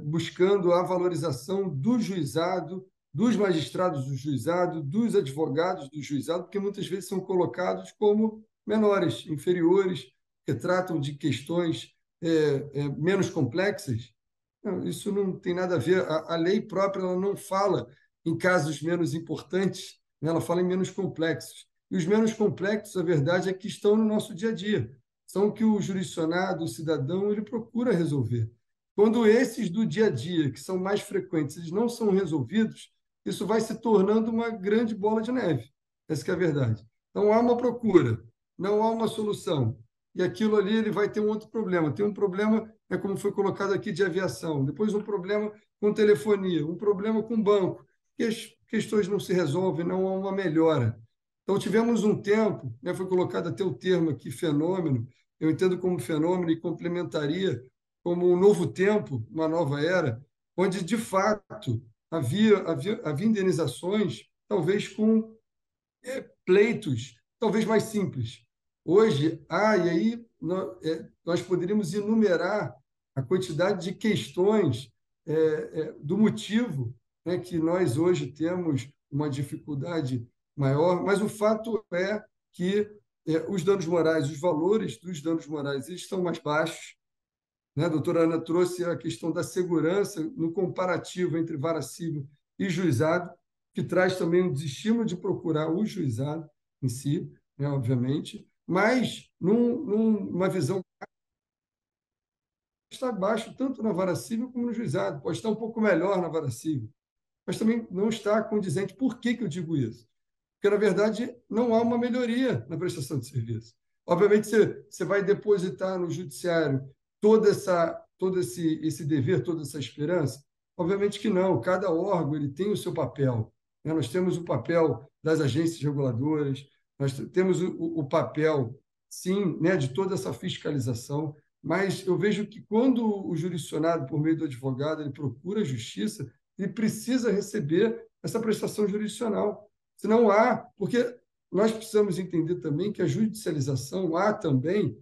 buscando a valorização do juizado, dos magistrados do juizado, dos advogados do juizado, porque muitas vezes são colocados como menores, inferiores, que tratam de questões menos complexas. Não, isso não tem nada a ver. A lei própria ela não fala em casos menos importantes, né? Ela fala em menos complexos. E os menos complexos, a verdade é que estão no nosso dia a dia. são que o jurisdicionado, o cidadão, ele procura resolver. Quando esses do dia a dia, que são mais frequentes, eles não são resolvidos, isso vai se tornando uma grande bola de neve. Essa que é a verdade. Então, há uma procura, não há uma solução. E aquilo ali ele vai ter um outro problema. Tem um problema, como foi colocado aqui, de aviação, depois um problema com telefonia, um problema com banco, que as questões não se resolvem, não há uma melhora. Então, tivemos um tempo, foi colocado até o termo aqui, fenômeno, eu entendo como fenômeno e complementaria como um novo tempo, uma nova era, onde, de fato, havia indenizações, talvez com pleitos, talvez mais simples. Hoje, e aí nós poderíamos enumerar a quantidade de questões do motivo, que nós hoje temos uma dificuldade maior, mas o fato é que os danos morais, os valores dos danos morais, eles estão mais baixos. A doutora Ana trouxe a questão da segurança no comparativo entre vara civil e juizado, que traz também um desestímulo de procurar o juizado em si, obviamente, mas numa visão está baixo tanto na vara civil como no juizado. Pode estar um pouco melhor na vara civil, mas também não está condizente. Por que eu digo isso? Porque, na verdade, não há uma melhoria na prestação de serviço. Obviamente, você vai depositar no judiciário todo esse dever, toda essa esperança? Obviamente que não. Cada órgão ele tem o seu papel. Nós temos o papel das agências reguladoras, nós temos o papel, sim, de toda essa fiscalização, mas eu vejo que quando o jurisdicionado, por meio do advogado, ele procura a justiça, ele precisa receber essa prestação jurisdicional. Senão porque nós precisamos entender também que a judicialização há também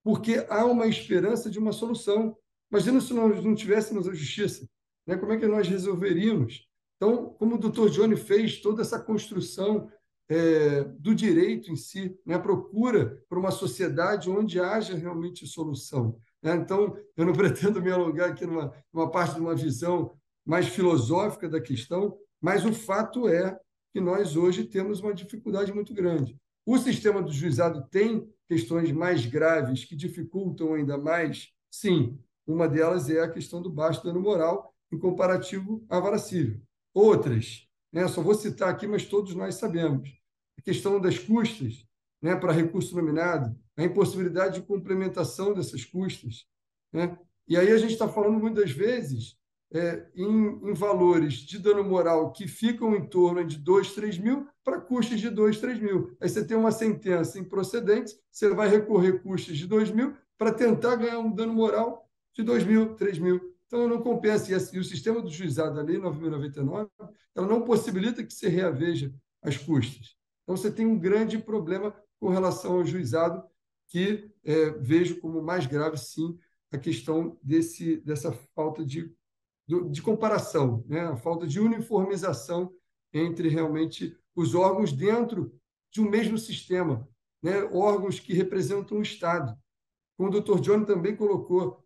porque há uma esperança de uma solução. Imagina se nós não tivéssemos a justiça, como é que nós resolveríamos? Então, como o doutor Johnny fez toda essa construção do direito em si, a procura por uma sociedade onde haja realmente solução. Então, eu não pretendo me alongar aqui numa parte de uma visão mais filosófica da questão, mas o fato é que nós hoje temos uma dificuldade muito grande. O sistema do juizado tem questões mais graves que dificultam ainda mais? Sim, uma delas é a questão do baixo dano moral em comparativo à vara civil. Outras, só vou citar aqui, mas todos nós sabemos. A questão das custas, para recurso nominado, a impossibilidade de complementação dessas custas. E aí a gente está falando muitas vezes em valores de dano moral que ficam em torno de 2, 3 mil para custos de 2, 3 mil. Aí você tem uma sentença improcedente, você vai recorrer custos de 2 mil para tentar ganhar um dano moral de 2 mil, 3 mil. Então, não compensa. E o sistema do juizado, a Lei 9.099, ela não possibilita que se reaveja as custas. Então, você tem um grande problema com relação ao juizado, que vejo como mais grave, sim, a questão dessa falta de comparação, a falta de uniformização entre realmente os órgãos dentro de um mesmo sistema, órgãos que representam o Estado. Como o Dr. Johnny também colocou,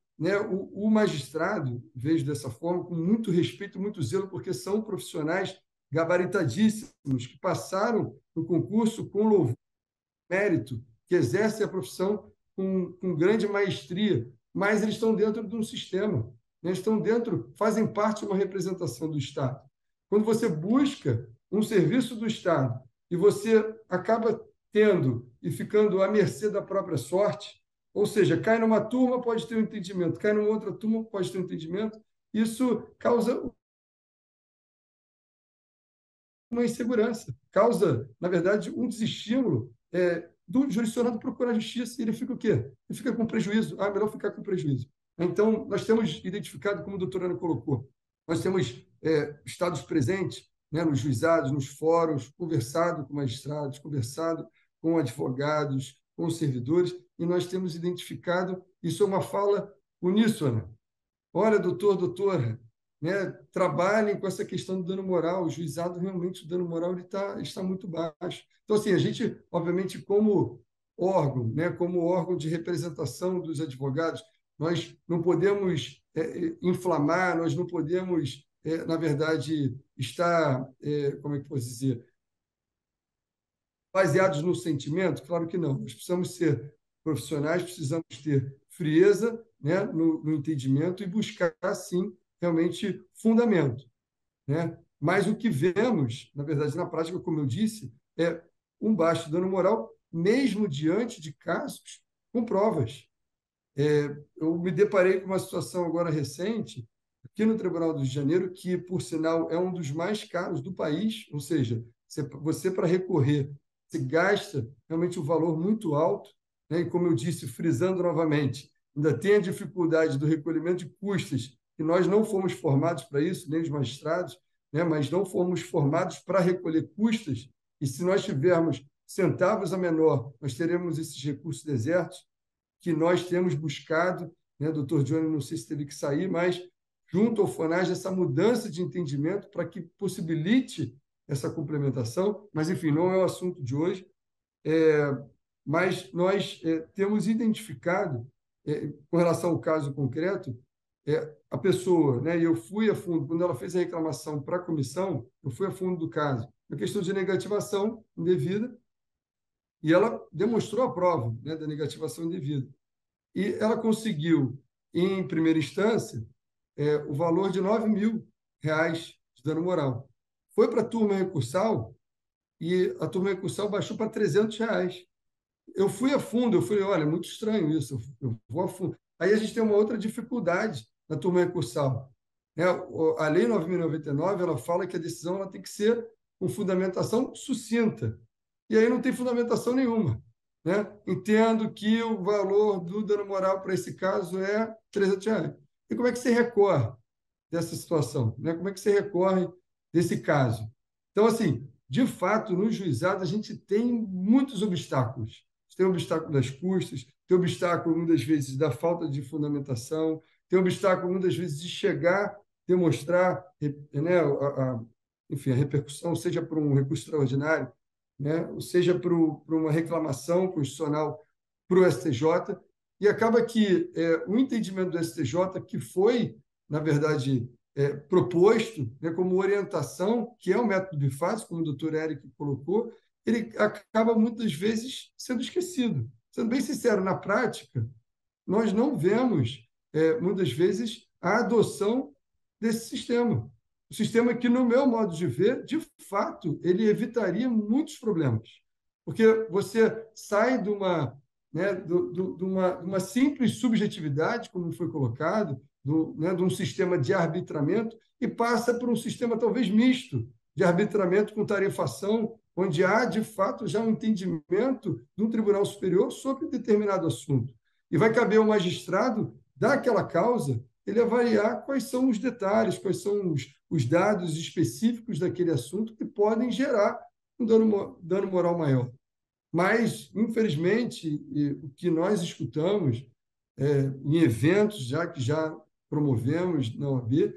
o magistrado, vejo dessa forma, com muito respeito, muito zelo, porque são profissionais gabaritadíssimos, que passaram no concurso com louvor, mérito, que exercem a profissão com grande maestria, mas eles estão dentro de um sistema, estão dentro, fazem parte de uma representação do Estado. Quando você busca um serviço do Estado e você acaba tendo e ficando à mercê da própria sorte, ou seja, cai numa turma, pode ter um entendimento, cai numa outra turma, pode ter um entendimento, isso causa uma insegurança, causa, na verdade, um desestímulo do jurisdicionado procurar a justiça, e ele fica o quê? Ele fica com prejuízo. Melhor ficar com prejuízo. Então, nós temos identificado, como a doutora Ana colocou, nós temos estados presentes nos juizados, nos fóruns, conversado com magistrados, conversado com advogados, com servidores, e nós temos identificado, isso é uma fala uníssona. Olha, doutora, trabalhem com essa questão do dano moral. O juizado, realmente, o dano moral ele está muito baixo. Então, assim, a gente, obviamente, como órgão, como órgão de representação dos advogados, nós não podemos inflamar, nós não podemos, na verdade, estar, como é que posso dizer, baseados no sentimento? Claro que não. Nós precisamos ser profissionais precisamos ter frieza, né, no entendimento e buscar, sim, realmente fundamento, né? Mas o que vemos, na verdade, na prática, como eu disse, é um baixo dano moral, mesmo diante de casos com provas. Eu me deparei com uma situação agora recente, aqui no Tribunal do Rio de Janeiro, que, por sinal, é um dos mais caros do país, ou seja, você para recorrer, você gasta realmente um valor muito alto, né? E, como eu disse, frisando novamente, ainda tem a dificuldade do recolhimento de custas, que nós não fomos formados para isso, nem os magistrados, né? Mas não fomos formados para recolher custas, e se nós tivermos centavos a menor, nós teremos esses recursos desertos, que nós temos buscado, né, doutor Johnny, não sei se teve que sair, mas junto ao FONAGE, essa mudança de entendimento para que possibilite essa complementação, mas, enfim, não é o assunto de hoje, mas nós temos identificado, com relação ao caso concreto, a pessoa, né, e eu fui a fundo, quando ela fez a reclamação para a comissão, eu fui a fundo do caso, a questão de negativação indevida, e ela demonstrou a prova, né, da negativação indevida. E ela conseguiu, em primeira instância, o valor de R$ 9.000 de dano moral. Foi para a turma recursal e a turma recursal baixou para R$ 300. Eu fui a fundo, eu falei, olha, é muito estranho isso, eu vou a fundo. Aí a gente tem uma outra dificuldade na turma recursal, né? A Lei 9.099, ela fala que a decisão ela tem que ser com fundamentação sucinta. E aí não tem fundamentação nenhuma, né? Entendo que o valor do dano moral para esse caso é R$ 300. E como é que você recorre dessa situação, né? Como é que você recorre desse caso? Então, assim, de fato, no juizado, a gente tem muitos obstáculos. Tem o obstáculo das custas, tem o obstáculo, muitas vezes, da falta de fundamentação, tem o obstáculo, muitas vezes, de chegar, demonstrar, né, enfim, a repercussão, seja por um recurso extraordinário, né, ou seja por uma reclamação constitucional para o STJ, e acaba que o entendimento do STJ, que foi, na verdade, proposto, né, como orientação, que é o método bifásico, como o doutor Eric colocou, ele acaba muitas vezes sendo esquecido. Sendo bem sincero, na prática, nós não vemos, muitas vezes, a adoção desse sistema. O sistema que, no meu modo de ver, de fato, ele evitaria muitos problemas. Porque você sai de uma, né, de uma simples subjetividade, como foi colocado, né, de um sistema de arbitramento, e passa por um sistema talvez misto, de arbitramento com tarifação, onde há, de fato, já um entendimento de um tribunal superior sobre determinado assunto. E vai caber ao magistrado daquela causa ele avaliar quais são os detalhes, quais são os dados específicos daquele assunto que podem gerar um dano moral maior. Mas, infelizmente, o que nós escutamos em eventos que já promovemos na OAB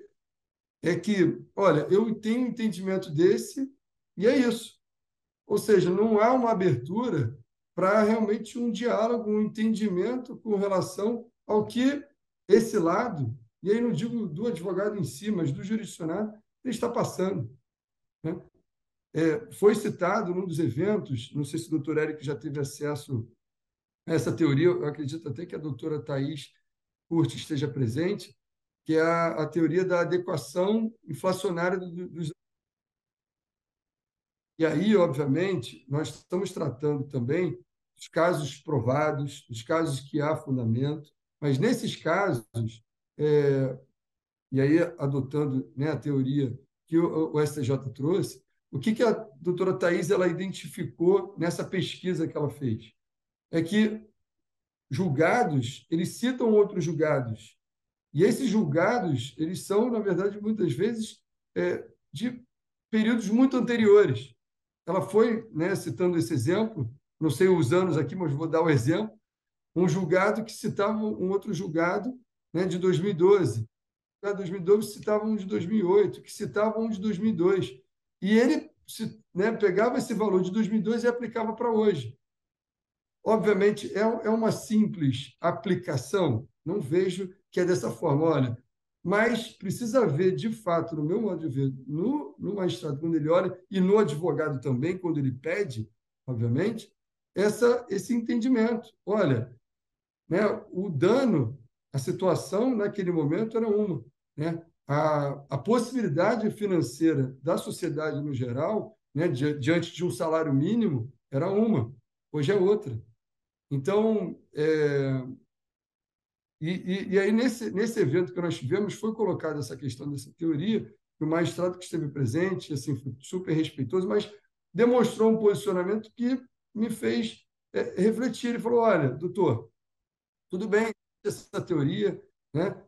é que, olha, eu tenho um entendimento desse e é isso. Ou seja, não há uma abertura para realmente um diálogo, um entendimento com relação ao que esse lado, e aí não digo do advogado em si, mas do jurisdicionado, ele está passando, né? Foi citado num dos eventos, não sei se o doutor Eric já teve acesso a essa teoria, eu acredito até que a doutora Thais Curti esteja presente, que é a teoria da adequação inflacionária dos. E aí, obviamente, nós estamos tratando também dos casos provados, dos casos que há fundamento, mas nesses casos, e aí adotando, né, a teoria que o STJ trouxe, o que a doutora Thais ela identificou nessa pesquisa que ela fez? É que julgados, eles citam outros julgados, e esses julgados, eles são, na verdade, muitas vezes, de períodos muito anteriores. Ela foi, né, citando esse exemplo, não sei os anos aqui, mas vou dar o exemplo, um julgado que citava um outro julgado, né, de 2012. Em 2012 citava um de 2008, que citava um de 2002. E ele, né, pegava esse valor de 2002 e aplicava para hoje. Obviamente, é uma simples aplicação, não vejo que é dessa forma, olha, mas precisa haver, de fato, no meu modo de ver, no magistrado, quando ele olha, e no advogado também, quando ele pede, obviamente, esse entendimento. Olha, né, o dano, a situação naquele momento era uma, né? A possibilidade financeira da sociedade no geral, né, diante de um salário mínimo, era uma, hoje é outra. Então, e aí, nesse evento que nós tivemos, foi colocada essa questão dessa teoria, que o magistrado que esteve presente, assim, foi super respeitoso, mas demonstrou um posicionamento que me fez refletir. Ele falou: olha, doutor, tudo bem, essa teoria, né?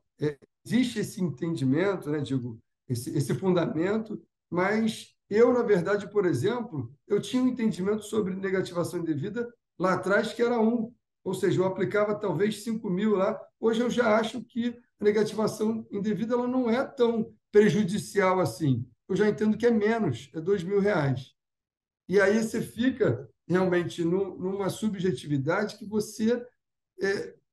Existe esse entendimento, né? Digo, esse fundamento, mas eu, na verdade, por exemplo, eu tinha um entendimento sobre negativação indevida lá atrás que era um, ou seja, eu aplicava talvez 5.000 lá. Hoje eu já acho que a negativação indevida ela não é tão prejudicial assim. Eu já entendo que é menos, é R$ 2.000. E aí você fica realmente numa subjetividade que você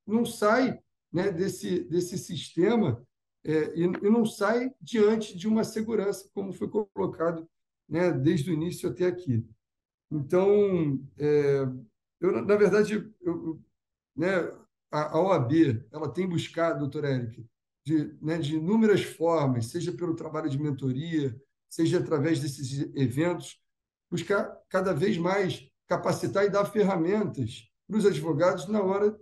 não sai, né, desse sistema e não sai diante de uma segurança, como foi colocado, né, desde o início até aqui. Então, na verdade, né, a OAB ela tem buscado, doutor Eric, de inúmeras formas, seja pelo trabalho de mentoria, seja através desses eventos, buscar cada vez mais capacitar e dar ferramentas para os advogados na hora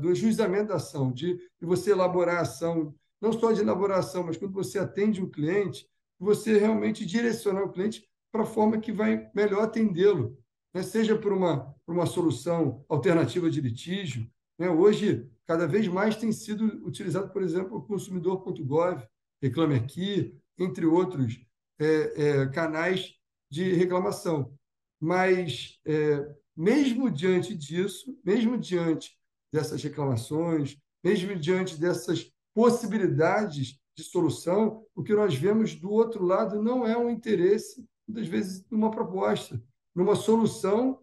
do ajuizamento da ação, de você elaborar a ação, não só de elaboração, mas quando você atende um cliente, você realmente direcionar o cliente para a forma que vai melhor atendê-lo, né? Seja por uma solução alternativa de litígio, né? Hoje, cada vez mais tem sido utilizado, por exemplo, o consumidor.gov, Reclame Aqui, entre outros canais de reclamação. Mas, mesmo diante disso, mesmo diante dessas reclamações, mesmo diante dessas possibilidades de solução, o que nós vemos do outro lado não é um interesse, muitas vezes, numa proposta, numa solução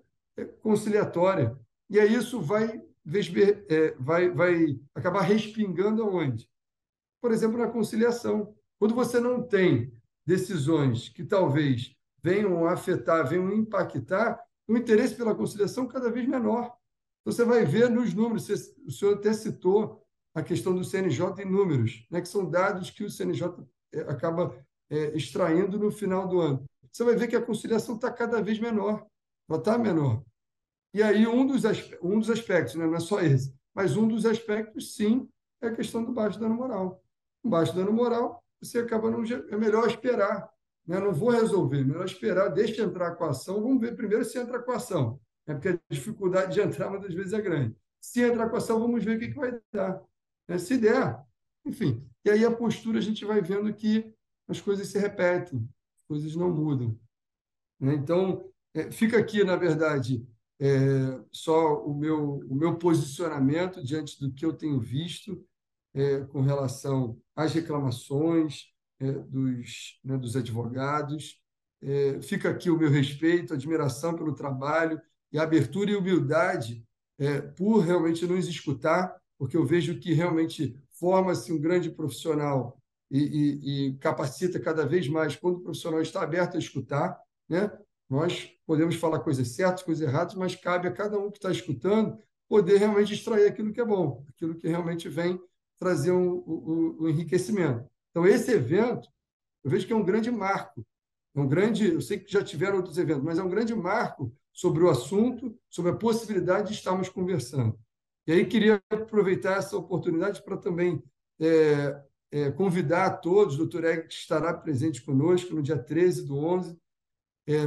conciliatória. E aí isso vai acabar respingando aonde? Por exemplo, na conciliação. Quando você não tem decisões que talvez venham a afetar, venham a impactar, o interesse pela conciliação é cada vez menor. Você vai ver nos números, o senhor até citou a questão do CNJ em números, né, que são dados que o CNJ acaba extraindo no final do ano. Você vai ver que a conciliação está cada vez menor, ela está menor. E aí um dos aspectos, né, não é só esse, mas um dos aspectos, sim, é a questão do baixo dano moral. Com baixo dano moral, você acaba não... É melhor esperar, né? Não vou resolver, é melhor esperar, deixa entrar com a ação, vamos ver primeiro se entra com a ação, né? Porque a dificuldade de entrar muitas vezes é grande. Se entrar com a ação, vamos ver o que vai dar. Né? Se der, enfim. E aí a postura a gente vai vendo que as coisas se repetem, as coisas não mudam. Né? Então, fica aqui, na verdade, só o meu posicionamento diante do que eu tenho visto com relação às reclamações dos advogados. Fica aqui o meu respeito, admiração pelo trabalho e abertura e humildade por realmente nos escutar, porque eu vejo que realmente forma-se um grande profissional e capacita cada vez mais quando o profissional está aberto a escutar, né? Nós podemos falar coisas certas, coisas erradas, mas cabe a cada um que está escutando poder realmente extrair aquilo que é bom, aquilo que realmente vem trazer um enriquecimento. Então, esse evento, eu vejo que é um grande marco. Eu sei que já tiveram outros eventos, mas é um grande marco sobre o assunto, sobre a possibilidade de estarmos conversando. E aí queria aproveitar essa oportunidade para também convidar a todos, o doutor Eric estará presente conosco no dia 13/11,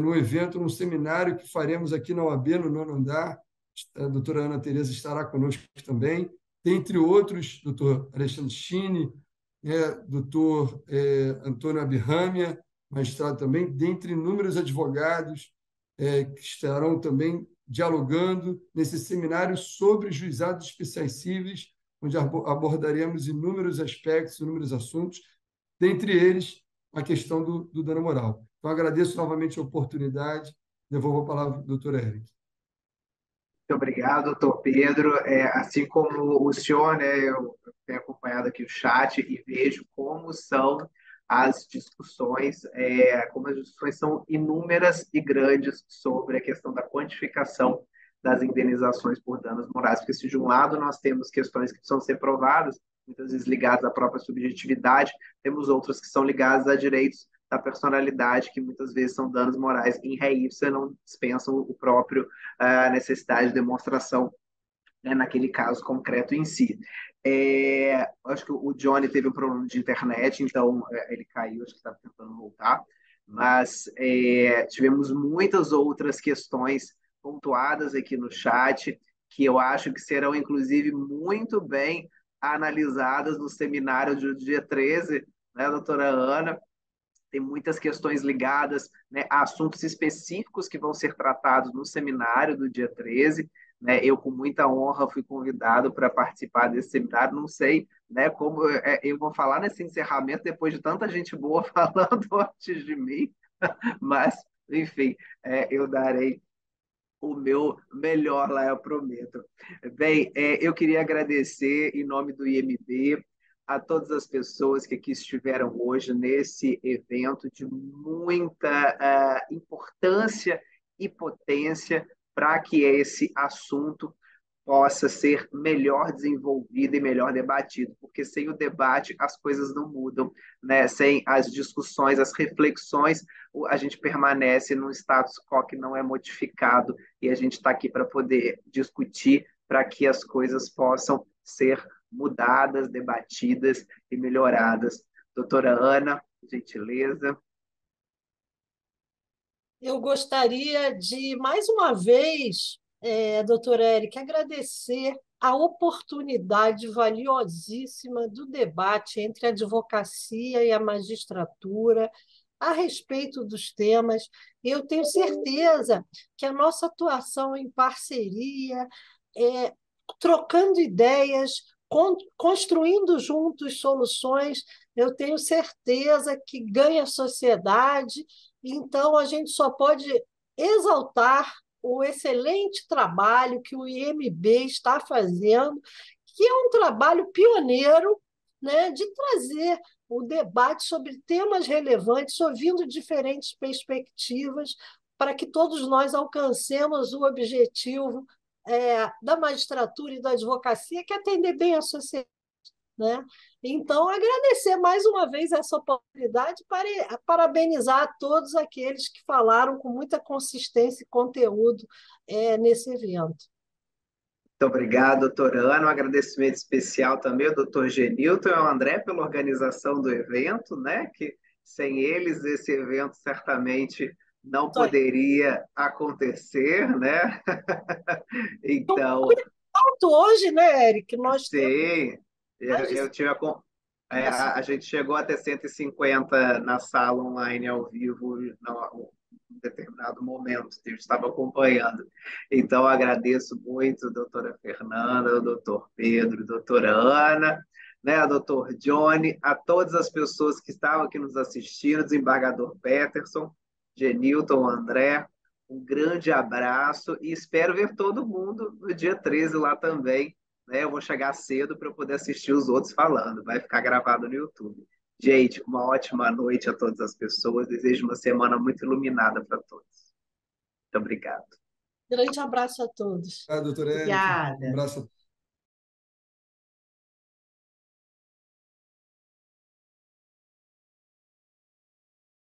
no evento, num seminário que faremos aqui na OAB, no 9º andar. A doutora Ana Tereza estará conosco também, dentre outros, doutor Alexandre Chini, doutor Antônio Abirrâmia, magistrado também, dentre inúmeros advogados que estarão também dialogando nesse seminário sobre juizados especiais cíveis, onde abordaremos inúmeros aspectos, inúmeros assuntos, dentre eles a questão do dano moral. Então, agradeço novamente a oportunidade. Devolvo a palavra ao doutor Eric. Muito obrigado, doutor Pedro. Assim como o senhor, né, eu tenho acompanhado aqui o chat e vejo como são as discussões, como as discussões são inúmeras e grandes sobre a questão da quantificação das indenizações por danos morais, porque se de um lado nós temos questões que precisam ser provadas, muitas vezes ligadas à própria subjetividade, temos outras que são ligadas a direitos da personalidade, que muitas vezes são danos morais em ré ipsa, não dispensam o próprio necessidade de demonstração, né, naquele caso concreto em si. Acho que o Johnny teve um problema de internet, então ele caiu, acho que está tentando voltar, mas tivemos muitas outras questões pontuadas aqui no chat, que eu acho que serão, inclusive, muito bem analisadas no seminário do dia 13, né, doutora Ana? Tem muitas questões ligadas, né, a assuntos específicos que vão ser tratados no seminário do dia 13. Né? Eu, com muita honra, fui convidado para participar desse seminário. Não sei, né, como eu vou falar nesse encerramento depois de tanta gente boa falando antes de mim, mas, enfim, eu darei o meu melhor lá, eu prometo. Bem, eu queria agradecer, em nome do IMB, a todas as pessoas que aqui estiveram hoje nesse evento de muita importância e potência para que esse assunto possa ser melhor desenvolvido e melhor debatido, porque sem o debate as coisas não mudam, né? Sem as discussões, as reflexões, a gente permanece num status quo que não é modificado e a gente está aqui para poder discutir para que as coisas possam ser mudadas, debatidas e melhoradas. Doutora Ana, gentileza. Eu gostaria de, mais uma vez, doutor Eric, agradecer a oportunidade valiosíssima do debate entre a advocacia e a magistratura a respeito dos temas. Eu tenho certeza que a nossa atuação em parceria, trocando ideias, construindo juntos soluções, eu tenho certeza que ganha a sociedade. Então, a gente só pode exaltar o excelente trabalho que o IMB está fazendo, que é um trabalho pioneiro, né, de trazer o debate sobre temas relevantes, ouvindo diferentes perspectivas, para que todos nós alcancemos o objetivo da magistratura e da advocacia, que é atender bem a sociedade. Né? Então, agradecer mais uma vez essa oportunidade para parabenizar a todos aqueles que falaram com muita consistência e conteúdo nesse evento. Muito obrigado, doutora Ana. Um agradecimento especial também ao doutor Genilton e ao André pela organização do evento, né? Que sem eles esse evento certamente não poderia acontecer, né? Então, hoje, né, Eric? Nós sim, eu tive a gente chegou a ter 150 na sala online ao vivo em um determinado momento, eu estava acompanhando. Então, agradeço muito a doutora Fernanda, o doutor Pedro, a doutora Ana, né, a doutor Johnny, a todas as pessoas que estavam aqui nos assistindo, desembargador Peterson, Genilton, André, um grande abraço e espero ver todo mundo no dia 13 lá também, né? Eu vou chegar cedo para poder assistir os outros falando. Vai ficar gravado no YouTube. Gente, uma ótima noite a todas as pessoas. Desejo uma semana muito iluminada para todos. Muito obrigado. Grande abraço a todos. Doutora Érica. Obrigada. Um abraço a